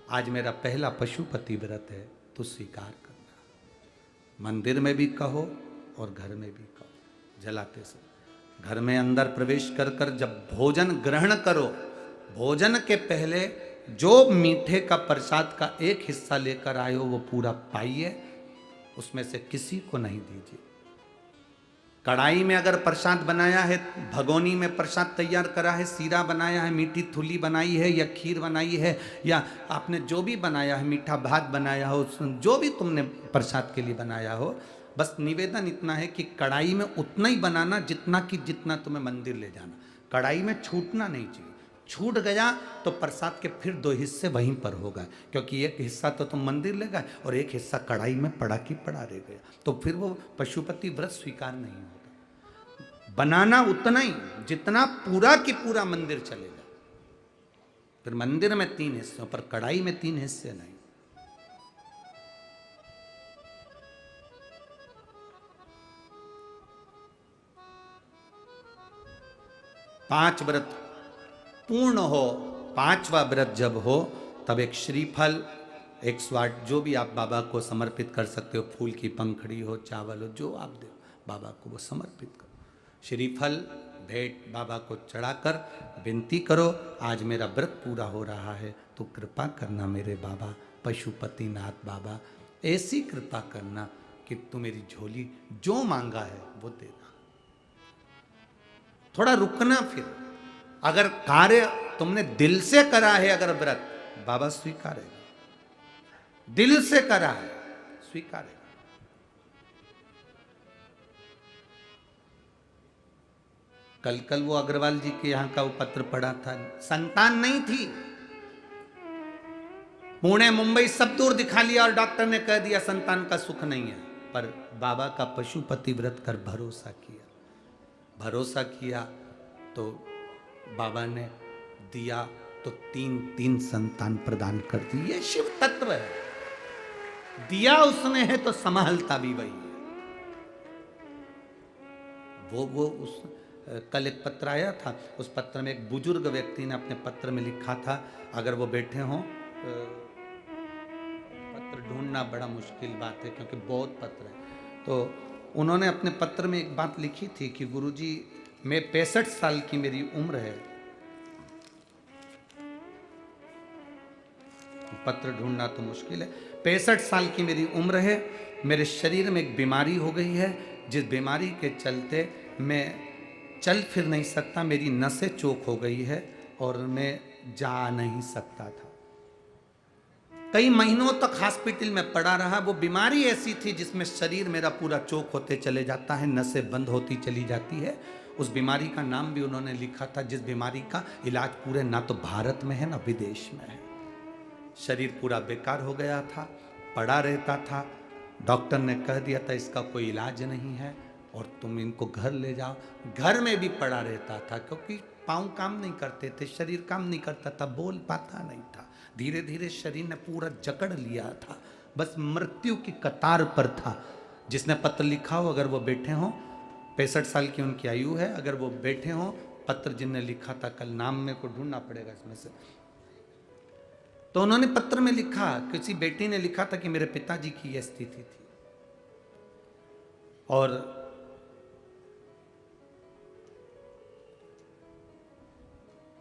आज मेरा पहला पशुपति व्रत है, तो स्वीकार करना। मंदिर में भी कहो और घर में भी कहो। जलाते समय घर में अंदर प्रवेश कर कर जब भोजन ग्रहण करो, भोजन के पहले जो मीठे का प्रसाद का एक हिस्सा लेकर आए हो वो पूरा पाइए, उसमें से किसी को नहीं दीजिए। कढ़ाई में अगर प्रसाद बनाया है, भगोनी में प्रसाद तैयार करा है, सीरा बनाया है, मीठी थुली बनाई है या खीर बनाई है, या आपने जो भी बनाया है, मीठा भात बनाया हो, जो भी तुमने प्रसाद के लिए बनाया हो, बस निवेदन इतना है कि कढ़ाई में उतना ही बनाना जितना तुम्हें मंदिर ले जाना। कढ़ाई में छूटना नहीं चाहिए। छूट गया तो प्रसाद के फिर 2 हिस्से वहीं पर होगा, क्योंकि एक हिस्सा तो तुम मंदिर ले गए और एक हिस्सा कढ़ाई में पड़ा की पड़ा रह गया, तो फिर वो पशुपति व्रत स्वीकार नहीं होगा। बनाना उतना ही जितना पूरा की पूरा मंदिर चलेगा। फिर मंदिर में 3 हिस्सों पर, कढ़ाई में 3 हिस्से नहीं। पांच व्रत पूर्ण हो, 5वां व्रत जब हो तब एक श्रीफल, एक स्वाट, जो भी आप बाबा को समर्पित कर सकते हो, फूल की पंखड़ी हो, चावल हो, जो आप दे बाबा को वो समर्पित करो। श्रीफल भेंट बाबा को चढ़ाकर विनती करो, आज मेरा व्रत पूरा हो रहा है, तो कृपा करना मेरे बाबा, पशुपतिनाथ बाबा, ऐसी कृपा करना कि तू मेरी झोली जो मांगा है वो देना। थोड़ा रुकना। फिर अगर कार्य तुमने दिल से करा है, अगर व्रत, बाबा स्वीकारेगा। दिल से करा है, स्वीकारेगा। कल वो अग्रवाल जी के यहां का वो पत्र पढ़ा था, संतान नहीं थी, पुणे मुंबई सब दूर दिखा लिया और डॉक्टर ने कह दिया संतान का सुख नहीं है, पर बाबा का पशुपति व्रत कर भरोसा किया। भरोसा किया तो बाबा ने दिया, तो 3 संतान प्रदान कर दी। ये शिव तत्व है। दिया उसने है तो संभालता भी वही है। वो उस कल एक पत्र आया था, उस पत्र में एक बुजुर्ग व्यक्ति ने अपने पत्र में लिखा था, अगर वो बैठे हों, पत्र ढूंढना बड़ा मुश्किल बात है क्योंकि बहुत पत्र है, तो उन्होंने अपने पत्र में एक बात लिखी थी कि गुरुजी, मैं 65 साल की मेरी उम्र है। पत्र ढूंढना तो मुश्किल है। 65 साल की मेरी उम्र है, मेरे शरीर में एक बीमारी हो गई है, जिस बीमारी के चलते मैं चल फिर नहीं सकता, मेरी नसें चोक हो गई है और मैं जा नहीं सकता था। कई महीनों तक हॉस्पिटल में पड़ा रहा। वो बीमारी ऐसी थी जिसमें शरीर मेरा पूरा चोक होते चले जाता है, नसें बंद होती चली जाती है। उस बीमारी का नाम भी उन्होंने लिखा था, जिस बीमारी का इलाज पूरे ना तो भारत में है ना विदेश में है। शरीर पूरा बेकार हो गया था, पड़ा रहता था। डॉक्टर ने कह दिया था इसका कोई इलाज नहीं है और तुम इनको घर ले जाओ। घर में भी पड़ा रहता था क्योंकि पाँव काम नहीं करते थे, शरीर काम नहीं करता था, बोल पाता नहीं था, धीरे धीरे शरीर ने पूरा जकड़ लिया था, बस मृत्यु की कतार पर था। जिसने पत्र लिखा हो, अगर वो बैठे हों, 65 साल की उनकी आयु है, अगर वो बैठे हों, पत्र जिनने लिखा था, कल नाम मेरे को ढूंढना पड़ेगा इसमें से, तो उन्होंने पत्र में लिखा, किसी बेटी ने लिखा था कि मेरे पिताजी की यह स्थिति थी, और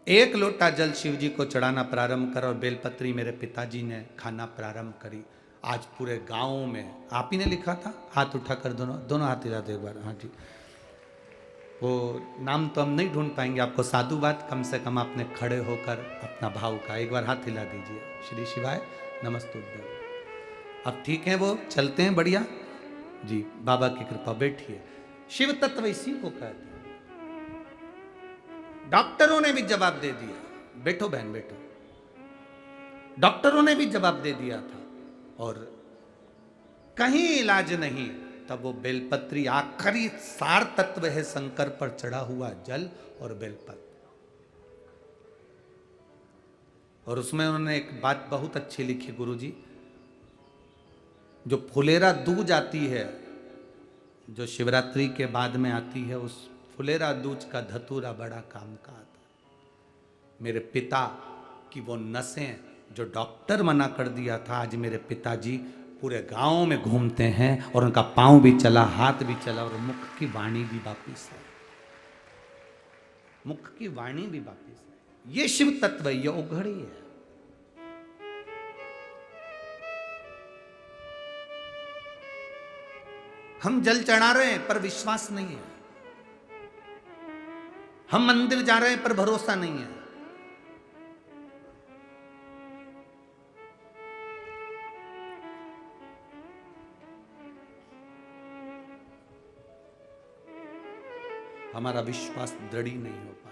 एक लोटा जल शिव जी को चढ़ाना प्रारंभ कर और बेलपत्री मेरे पिताजी ने खाना प्रारंभ करी। आज पूरे गांव में, आप ही ने लिखा था, हाथ उठाकर दोनों हाथ हिला दो एक बार। हाँ जी, वो नाम तो हम नहीं ढूंढ पाएंगे, आपको साधुवाद, कम से कम आपने खड़े होकर अपना भाव का एक बार हाथ हिला दीजिए। श्री शिवाय नमस्तुभ्यं। अब ठीक है, वो चलते हैं बढ़िया जी, बाबा की कृपा। बैठिए। शिव तत्व इसी को कहते हैं। डॉक्टरों ने भी जवाब दे दिया, बैठो बहन बैठो, डॉक्टरों ने भी जवाब दे दिया था, और कहीं इलाज नहीं, तब वो बेलपत्री आखिरी सार तत्व है शंकर पर चढ़ा हुआ जल और बेलपत्र। और उसमें उन्होंने एक बात बहुत अच्छी लिखी गुरुजी, जो फुलेरा दूज आती है, जो शिवरात्रि के बाद में आती है, उस फुलेरा दूज का धतूरा बड़ा काम का आता है। मेरे पिता की वो नसें जो डॉक्टर मना कर दिया था, आज मेरे पिताजी पूरे गांव में घूमते हैं, और उनका पांव भी चला, हाथ भी चला, और मुख की वाणी भी वापिस है, मुख की वाणी भी वापिस है। ये शिव तत्व, ये उघड़ी है। हम जल चढ़ा रहे हैं पर विश्वास नहीं है, हम मंदिर जा रहे हैं पर भरोसा नहीं है। हमारा विश्वास दृढ़ ही नहीं हो पाता।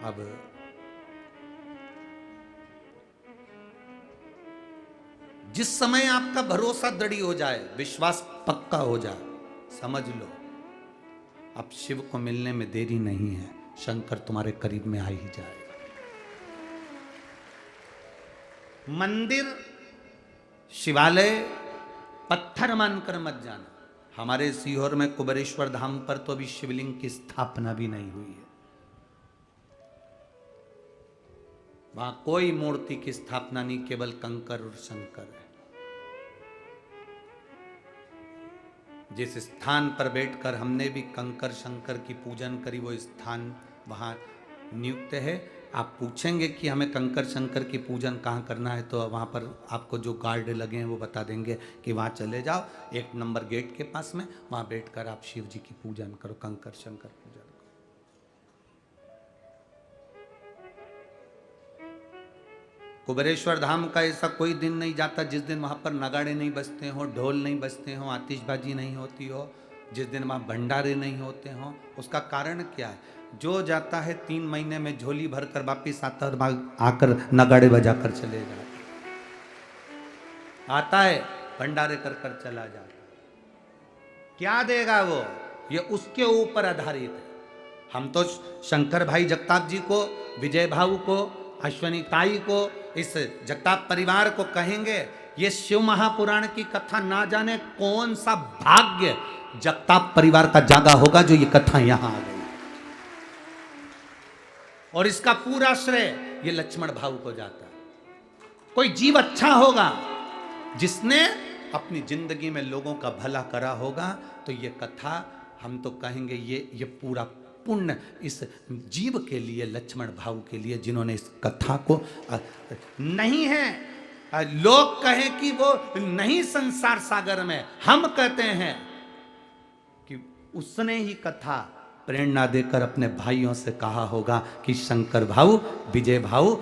अब जिस समय आपका भरोसा दृढ़ हो जाए, विश्वास पक्का हो जाए, समझ लो अब शिव को मिलने में देरी नहीं है, शंकर तुम्हारे करीब में आ ही जाएगा। मंदिर शिवालय पत्थर मानकर मत जाना। हमारे सीहोर में कुबेरेश्वर धाम पर तो अभी शिवलिंग की स्थापना भी नहीं हुई है, वहां कोई मूर्ति की स्थापना नहीं, केवल कंकर और शंकर है। जिस स्थान पर बैठकर हमने भी कंकर शंकर की पूजन करी, वो स्थान वहां नियुक्त है। आप पूछेंगे कि हमें कंकर शंकर की पूजन कहाँ करना है, तो वहाँ पर आपको जो गार्ड लगे हैं वो बता देंगे कि वहाँ चले जाओ, 1 नंबर गेट के पास में, वहाँ बैठकर आप शिव जी की पूजन करो, कंकर शंकर पूजन करो। कुबेरेश्वर धाम का ऐसा कोई दिन नहीं जाता जिस दिन वहाँ पर नगाड़े नहीं बजते हो, ढोल नहीं बजते हो, आतिशबाजी नहीं होती हो, जिस दिन वहाँ भंडारे नहीं होते हो। उसका कारण क्या है? जो जाता है 3 महीने में झोली भरकर वापिस आता है, और आकर नगाड़े बजाकर चले जाता, आता है भंडारे कर कर चला जाता। क्या देगा वो? ये उसके ऊपर आधारित है। हम तो शंकर भाई जगताप जी को, विजय भाऊ को, अश्वनी ताई को, इस जगताप परिवार को कहेंगे, ये शिव महापुराण की कथा ना जाने कौन सा भाग्य जगताप परिवार का जागा होगा जो ये कथा यहां आ गई। और इसका पूरा श्रेय ये लक्ष्मण भाऊ को जाता है। कोई जीव अच्छा होगा जिसने अपनी जिंदगी में लोगों का भला करा होगा, तो ये कथा हम तो कहेंगे ये पूरा पुण्य इस जीव के लिए, लक्ष्मण भाऊ के लिए, जिन्होंने इस कथा को नहीं है लोग कहें कि वो नहीं संसार सागर में, हम कहते हैं कि उसने ही कथा प्रेरणा देकर अपने भाइयों से कहा होगा कि शंकर भाऊ, विजय भाऊ,